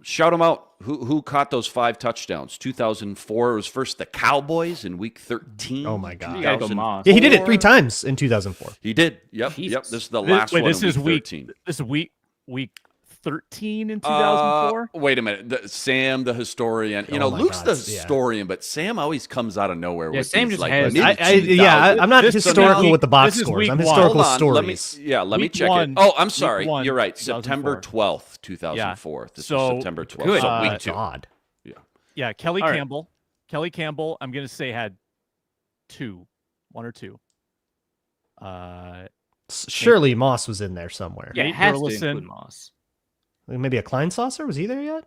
Shout them out. Who caught those 5 touchdowns? 2004 it was first the Cowboys in week 13. Oh my God. You gotta go Moss. Yeah, he did it 3 times in 2004. He did. Yep. Jesus. Yep. This is the last Wait, one this in is week 13. This is week 13 in 2004. Wait a minute. Sam, the historian. Oh my Luke's God, the yeah. historian, but Sam always comes out of nowhere with Sam these, just like, has- mid-2000s. I'm not This- historical week- with the box this is scores. week I'm one. historical Hold on, let me stories. Week Week one- it. Oh, I'm week sorry. one, You're right. September 2004. 12th, 2004. This So, was September 12th. good. So week Uh, 2. God. Yeah, Kelly All right. Campbell. Kelly Campbell, I'm going to say had 1 or 2. Surely Moss was in there somewhere. Yeah, it Nate has to Burleson. include Moss. Maybe a Klein saucer? Was he there yet?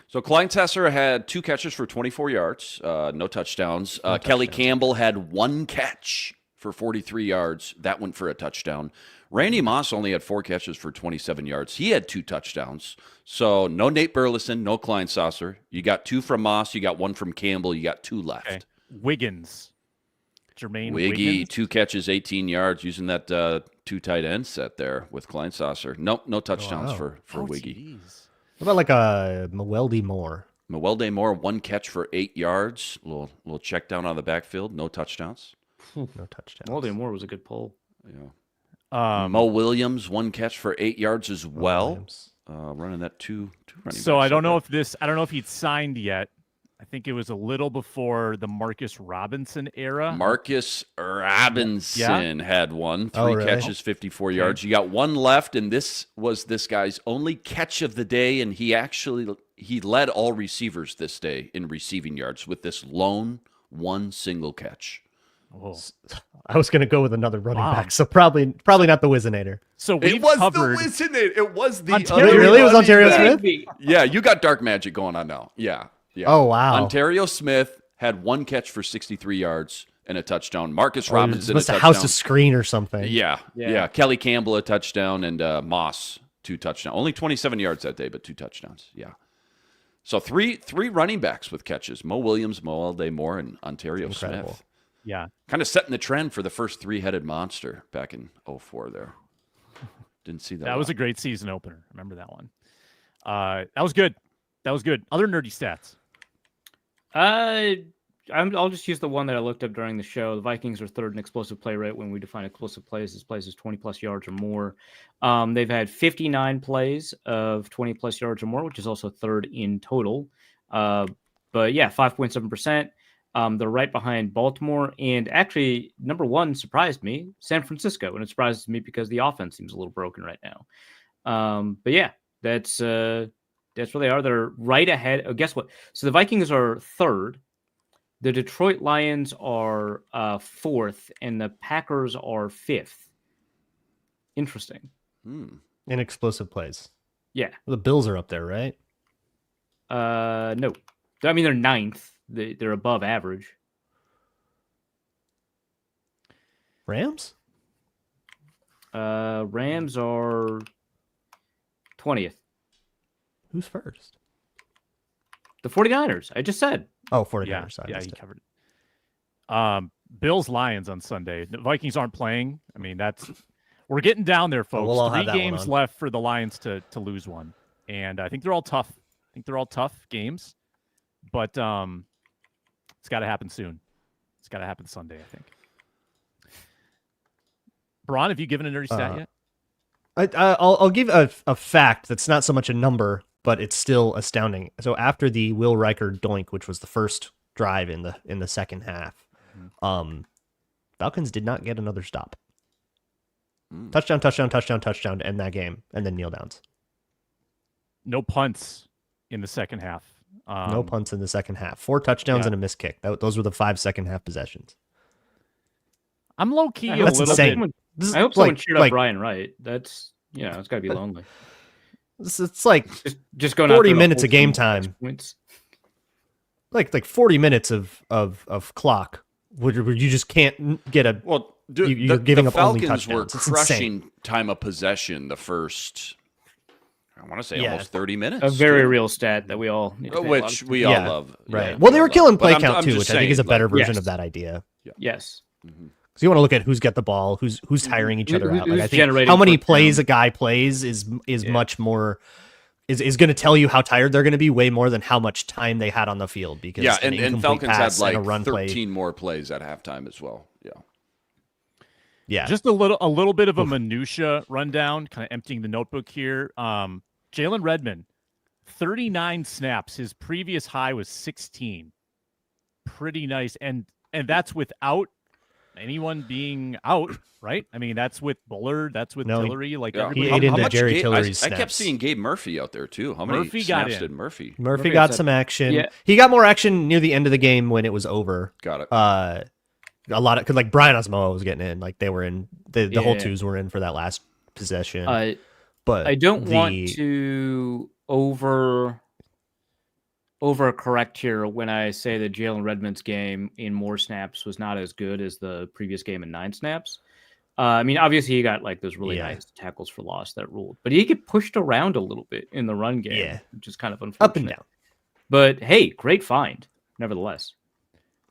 So Kleintesser had 2 catches for 24 yards, no touchdowns. Kelly Campbell had 1 catch for 43 yards. That went for a touchdown. Randy Moss only had 4 catches for 27 yards. He had 2 touchdowns. So no Nate Burleson, no Kleinsasser. You got 2 from Moss. You got 1 from Campbell. You got 2 left. Okay. Wiggins. Jermaine Wiggy, Wiggins. 2 catches, 18 yards, using that 2 tight end set there with Kleinsasser. Nope, no touchdowns wow. for Wiggy. TDs. What about like a Mwelde Moore? Mewelde Moore, 1 catch for 8 yards. Little check down on the backfield. No touchdowns. No touchdowns. Walden Moore was a good pull. Yeah. Mo Williams, 1 catch for 8 yards as well. Williams. Running that two running. So backs I don't out know there. I don't know if he'd signed yet. I think it was a little before the Marcus Robinson era. Marcus Robinson had 1, 3 Oh, really? catches, 54 yards. You got 1 left, and this was this guy's only catch of the day, and he led all receivers this day in receiving yards with this lone 1 single catch. Oh. I was going to go with another running Wow. back, so probably not the Wizinator. So we've covered. It was the Ontario- Really? It was Ontario Smith? Yeah, you got dark magic going on now. Yeah. Oh, wow. Ontario Smith had 1 catch for 63 yards and a touchdown. Marcus Robinson must a have touchdown. housed a screen or something. Yeah. Yeah. Kelly Campbell a touchdown and Moss 2 touchdowns. Only 27 yards that day, but 2 touchdowns. Yeah. So three running backs with catches: Mo Williams, Mo Moore, and Ontario Incredible. Smith. Yeah. Kind of setting the trend for the first 3-headed monster back in 2004 there. Didn't see that. That was a great season opener. Remember that one. That was good. Other nerdy stats. I'll just use the one that I looked up during the show. The Vikings are 3rd in explosive play rate. When we define explosive plays, this plays is 20-plus yards or more. They've had 59 plays of 20-plus yards or more, which is also 3rd in total. But yeah, 5.7%. They're right behind Baltimore. And actually, number 1 surprised me, San Francisco. And it surprises me because the offense seems a little broken right now. But yeah, that's where they are. They're right ahead. Oh, guess what? So the Vikings are 3rd. The Detroit Lions are 4th, and the Packers are 5th. Interesting. In explosive plays. Yeah. The Bills are up there, right? No. I mean, they're 9th. They're above average. Rams? Rams are 20th. Who's first? The 49ers. I just said. Oh, 49ers. Yeah, Sorry, yeah, missed he it. covered it. Bills Lions on Sunday. The Vikings aren't playing. I mean, we're getting down there, folks. we'll all have 3 that one games on. left for the Lions to lose one, and I think they're all tough. I think they're all tough games, but it's got to happen soon. It's got to happen Sunday, I think. Braun, have you given an early stat yet? I'll give a fact that's not so much a number, but it's still astounding. So after the Will Riker doink, which was the first drive in the second half, Falcons did not get another stop. Touchdown to end that game, and then kneel downs. No punts in the second half. No punts in the second half. 4 touchdowns and a missed kick. Those were the 5 second half possessions. I'm low key a That's little insane. bit. I hope someone cheered up Brian Wright. That's it's got to be lonely. It's like Just going 40 out there minutes to of game hold time. points. Like 40 minutes of clock where you just can't get a. Well, dude, you're giving up only Falcons were touchdowns. It's insane. crushing time of possession the first, I want to say, Yeah. almost 30 minutes. A very too. real stat that we all need to pay a lot Which of we attention all Yeah, love. Right. Yeah, Well, they we were all killing love. play But count I'm too, just which I think is a saying, better like, version yes. of that idea. to. Yes. So you want to look at who's got the ball, who's tiring each other out. Like I Who's think generating how many first plays down. a guy plays is much more is going to tell you how tired they're going to be way more than how much time they had on the field. Because Yeah, an and incomplete Falcons had pass and a like run 13 play. more plays at halftime as well. Yeah. Just a little bit of a minutia rundown, kind of emptying the notebook here. Jalen Redmond, 39 snaps. His previous high was 16. Pretty nice, and that's without anyone being out, right? I mean, that's with Bullard, that's with No, Tillery, like Yeah. everybody. He ate into much Jerry Gabe- Tillery's I kept snaps. seeing Gabe Murphy out there too. How many Murphy got snaps in. did Murphy? Murphy Murphy got said- some action. Yeah. He got more action near the end of the game when it was over. Got it. A lot of because like Brian Osmoa was getting in, like they were in the whole Yeah. twos were in for that last possession. But I don't want the- to overcorrect here when I say that Jalen Redmond's game in more snaps was not as good as the previous game in 9 snaps. I mean, obviously he got like those really nice tackles for loss that ruled, but he get pushed around a little bit in the run game, which is kind of unfortunate. Up and down. But hey, great find, nevertheless.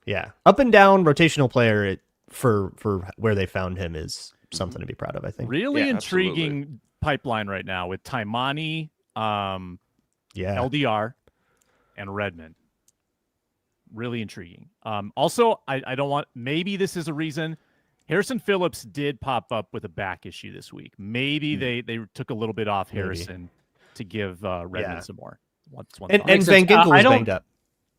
Yeah, up and down rotational player for where they found him is something to be proud of. I think. Really Yeah, intriguing pipeline right now with Taimani, LDR, and Redmond. Really intriguing. Also, I don't want. Maybe this is a reason. Harrison Phillips did pop up with a back issue this week. Maybe they took a little bit off Harrison to give Redmond some more. And Makes Van sense. Ginkel I was don't- banged up.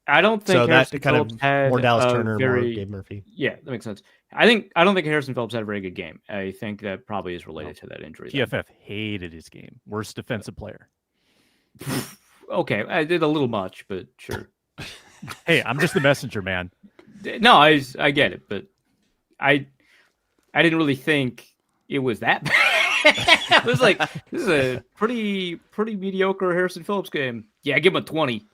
I don't think So Harrison that kind Phillips of had more Dallas a Turner, very, more Gabe Murphy. Yeah, that makes sense. I don't think Harrison Phillips had a very good game. I think that probably is related to that injury. then. PFF hated his game. Worst defensive player. Okay, I did a little much, but sure. Hey, I'm just the messenger, man. No, I get it, but I didn't really think it was that bad. I was like, this is a pretty mediocre Harrison Phillips game. Yeah, give him a 20.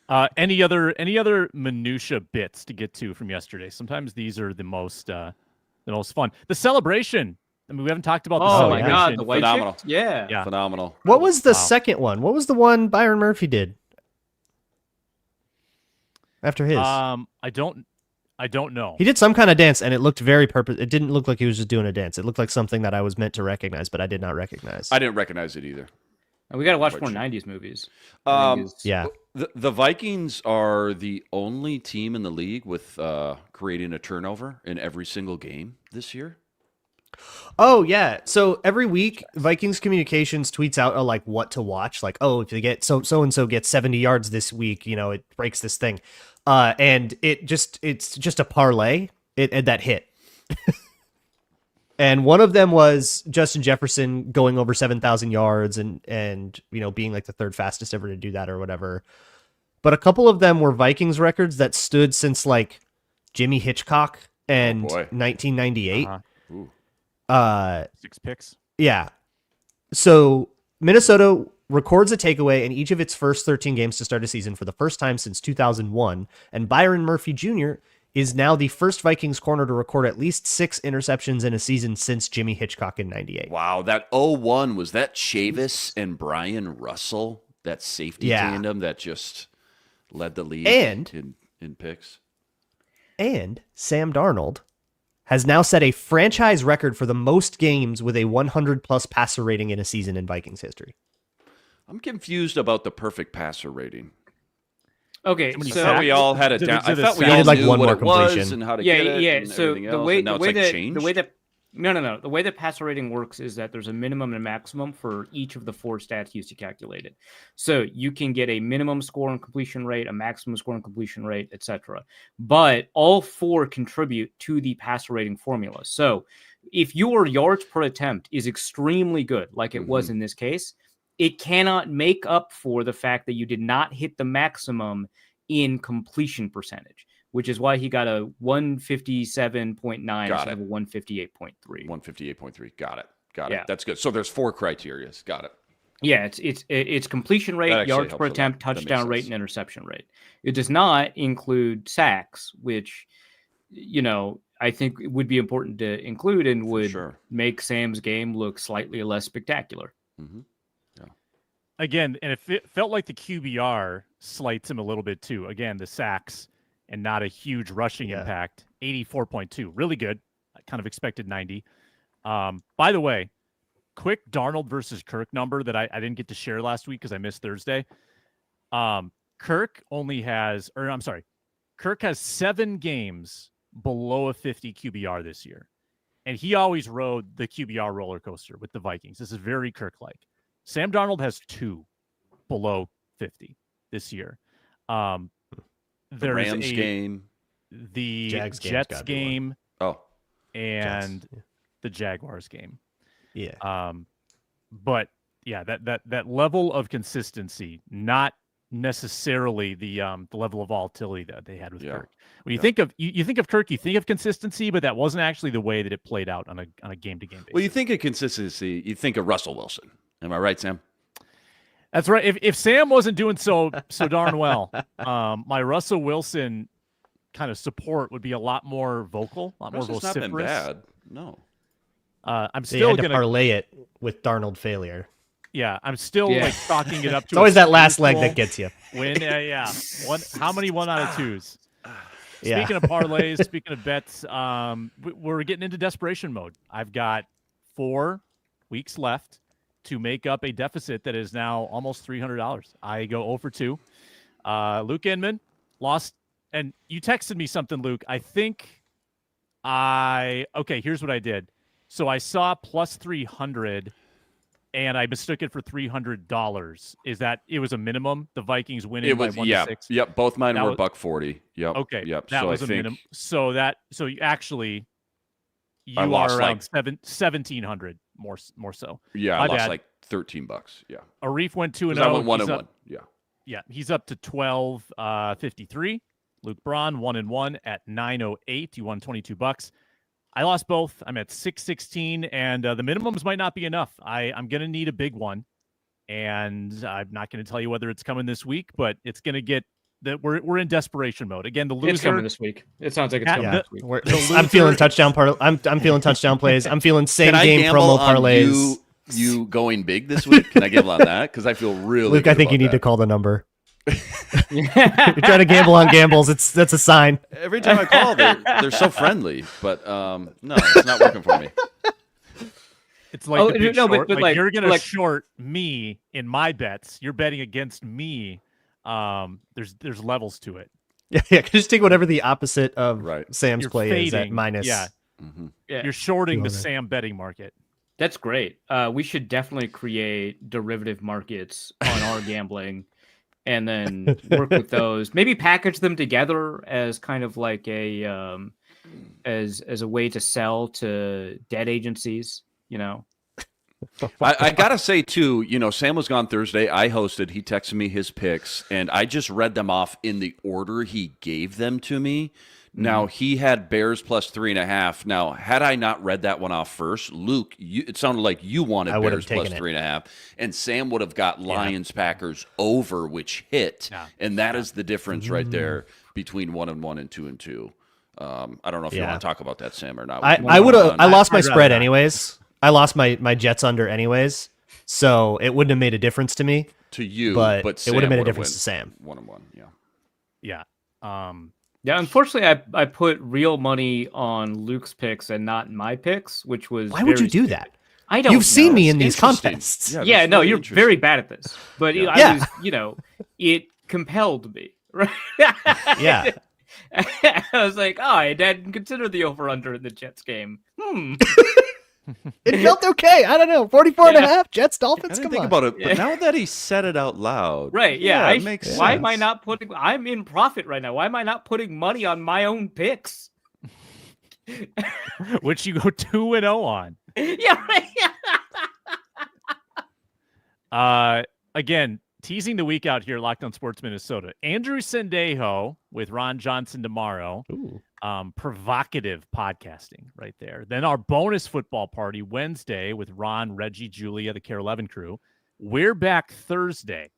Any other minutia bits to get to from yesterday? Sometimes these are the most fun. The celebration. I mean, we haven't talked about the Oh my celebration. god, the white Phenomenal. chicks? Yeah. Yeah. Phenomenal. What was the Wow. second one? What was the one Byron Murphy did after his? I don't know. He did some kind of dance, and it looked very purpose. It didn't look like he was just doing a dance. It looked like something that I was meant to recognize, but I did not recognize. I didn't recognize it either. And we got to watch more Which- 90s movies. I think is- Yeah. The Vikings are the only team in the league with creating a turnover in every single game this year. Oh yeah. So every week, Vikings communications tweets out like what to watch. Like, oh, if they get so and so gets 70 yards this week, it breaks this thing. And it's just a parlay. It that hit. And one of them was Justin Jefferson going over 7,000 yards and being like the third fastest ever to do that or whatever. But a couple of them were Vikings records that stood since like Jimmy Hitchcock and boy. 1998. Ooh. 6 picks. Yeah. So Minnesota records a takeaway in each of its first 13 games to start a season for the first time since 2001, and Byron Murphy Jr. is now the first Vikings corner to record at least 6 interceptions in a season since Jimmy Hitchcock in 98. Wow, that 0-1, was that Chavis and Brian Russell, that safety tandem that just led the league in picks? And Sam Darnold has now set a franchise record for the most games with a 100-plus passer rating in a season in Vikings history. I'm confused about the perfect passer rating. Okay, I thought we all had it down. I thought we needed all like knew one what more it was completion. and how to get it. And So everything the else, way and now the way it's like that changed? the way that no, the way that passer rating works is that there's a minimum and a maximum for each of the 4 stats used to calculate it. So you can get a minimum score and completion rate, a maximum score and completion rate, etc. But all 4 contribute to the passer rating formula. So if your yards per attempt is extremely good, like it was in this case, it cannot make up for the fact that you did not hit the maximum in completion percentage, which is why he got a 157.9 instead of a 158.3. 158.3. Got it. Yeah. It. That's good. So there's 4 criteria. Got it. Yeah, it's completion That rate, actually yards helps per a lot. attempt, That makes touchdown rate, sense. and interception rate. It does not include sacks, which, I think it would be important to include and would make Sam's game look slightly less spectacular. Mm-hmm. Again, and it felt like the QBR slights him a little bit too. Again, the sacks and not a huge rushing impact. 84.2, really good. I kind of expected 90. By the way, quick Darnold versus Kirk number that I didn't get to share last week because I missed Thursday. Kirk has 7 games below a 50 QBR this year. And he always rode the QBR roller coaster with the Vikings. This is very Kirk-like. Sam Darnold has 2 below 50 this year. The Rams game. The Jets game. And the Jaguars game. Yeah. But yeah, that level of consistency, not necessarily the level of volatility that they had with Kirk. When you think of you think of Kirk, you think of consistency, but that wasn't actually the way that it played out on a game-to-game basis. Well, you think of consistency, you think of Russell Wilson. Am I right, Sam? That's right. If Sam wasn't doing so darn well, my Russell Wilson kind of support would be a lot more vocal, a lot more vociferous. Not been bad. No. I'm still going to parlay it with Darnold failure. Yeah, I'm still chalking it up to. It's always that last leg that gets you. Win, how many 1 out of 2s? Speaking of parlays, speaking of bets, we're getting into desperation mode. I've got 4 weeks left to make up a deficit that is now almost $300. I go 0 for 2. Luke Inman lost, and you texted me something, Luke. I think here's what I did. So I saw plus 300, and I mistook it for $300. Is that it was a minimum? The Vikings winning by 1-6. Yep. Both mine were $1.40. Yep. Okay. Yep. That was a minimum. So you actually are around 1,700 more so. Yeah, I lost like $13. Yeah. Arif went 2-0. I went 1-1. Yeah. Yeah, he's up to 12.53. Luke Braun 1-1 at 9.08. You won $22. I lost both. I'm at 6.16, and the minimums might not be enough. I'm going to need a big one, and I'm not going to tell you whether it's coming this week, but it's going to get that we're in desperation mode again. The loser it's coming this week. It sounds like it's coming this week. I'm feeling touchdown I'm feeling touchdown plays. I'm feeling same game promo parlays. You going big this week? Can I gamble on that? Because I feel really Luke. Good I think about you need that. to call the number. You're trying to gamble on gambles. That's a sign. Every time I call, they're so friendly, but no, it's not working for me. It's like the big short. But like you're gonna short me in my bets. You're betting against me. There's levels to it. Yeah. Just take whatever the opposite of Sam's You're play fading. is at minus. Yeah. You're shorting the Sam betting market. That's great. We should definitely create derivative markets on our gambling, and then work with those. Maybe package them together as kind of like a as a way to sell to debt agencies. I gotta say too, Sam was gone Thursday. I hosted. He texted me his picks, and I just read them off in the order he gave them to me. Now he had Bears plus 3.5. Now, had I not read that one off first, Luke, it sounded like you wanted Bears plus 3.5, and Sam would have got Lions Packers over, which hit, and that is the difference right there between 1-1 and 2-2. I don't know if you Yeah. want to talk about that, Sam, or not. I would have. I lost my I'd rather spread not. anyways. I lost my Jets under anyways, so it wouldn't have made a difference to me. to you, but but it would have Sam made a would've difference win. to Sam. 1-1. Yeah. Yeah. Yeah, unfortunately, I put real money on Luke's picks and not my picks, which was Why would you very do stupid. that? I don't. You've seen know. me in these Interesting. contests. Yeah, Yeah, that's no, really you're interesting. very bad at this. But Yeah. I Yeah. was, it compelled me, right? Yeah. I was like, oh, I didn't consider the over-under in the Jets game. It felt okay. I don't know. 44 and a Yeah. half. Jets, I Dolphins. didn't Come think on. about it, but Yeah. now that he said it out loud, Right, yeah. it makes sense. Why am I not putting... I'm in profit right now. Why am I not putting money on my own picks? Which you go 2-0 on. Yeah, right. Again, teasing the week out here, Locked On Sports Minnesota. Andrew Sendejo with Ron Johnson tomorrow. Ooh. Provocative podcasting right there. Then our bonus football party Wednesday with Ron, Reggie, Julia, the Care 11 crew. We're back Thursday.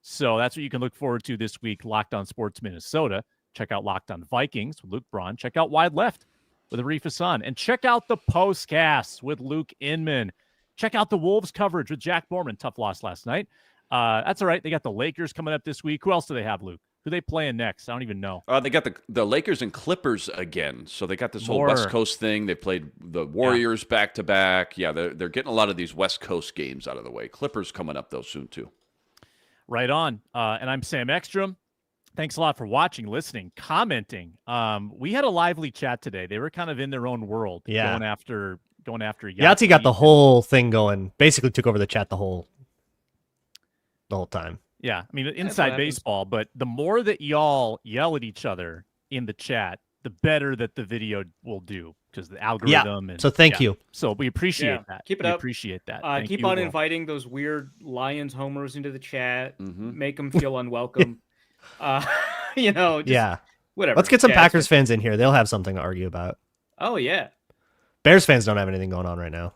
So that's what you can look forward to this week, Locked On Sports Minnesota. Check out Locked On Vikings with Luke Braun. Check out Wide Left with Arif Hasan. And check out the postcasts with Luke Inman. Check out the Wolves coverage with Jack Borman. Tough loss last night. That's all right. They got the Lakers coming up this week. Who else do they have, Luke? Who they playing next? I don't even know. They got the Lakers and Clippers again. So they got this whole More. West Coast thing. They played the Warriors back to back. Yeah, they're getting a lot of these West Coast games out of the way. Clippers coming up though soon too. Right on. And I'm Sam Ekstrom. Thanks a lot for watching, listening, commenting. We had a lively chat today. They were kind of in their own world. Yeah. Going after Yahtzee got the whole thing going. Basically took over the chat the whole time. Yeah, I mean, what inside happens. baseball, but the more that y'all yell at each other in the chat, the better that the video will do because the algorithm. And, So thank you. So we appreciate Yeah, that. keep it we up. appreciate that. Thank Keep you on all. inviting those weird Lions homers into the chat. Mhm. Make them feel unwelcome. Just Yeah. whatever. Let's get some Yeah, it's Packers good. fans in here. They'll have something to argue about. Oh yeah. Bears fans don't have anything going on right now.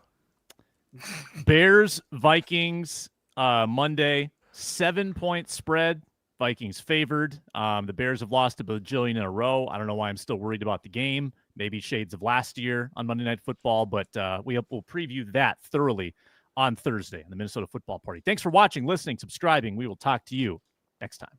Bears, Vikings, Monday, 7-point spread. Vikings favored. The Bears have lost a bajillion in a row. I don't know why I'm still worried about the game. Maybe shades of last year on Monday Night Football, but we'll preview that thoroughly on Thursday in the Minnesota Football Party. Thanks for watching, listening, subscribing. We will talk to you next time.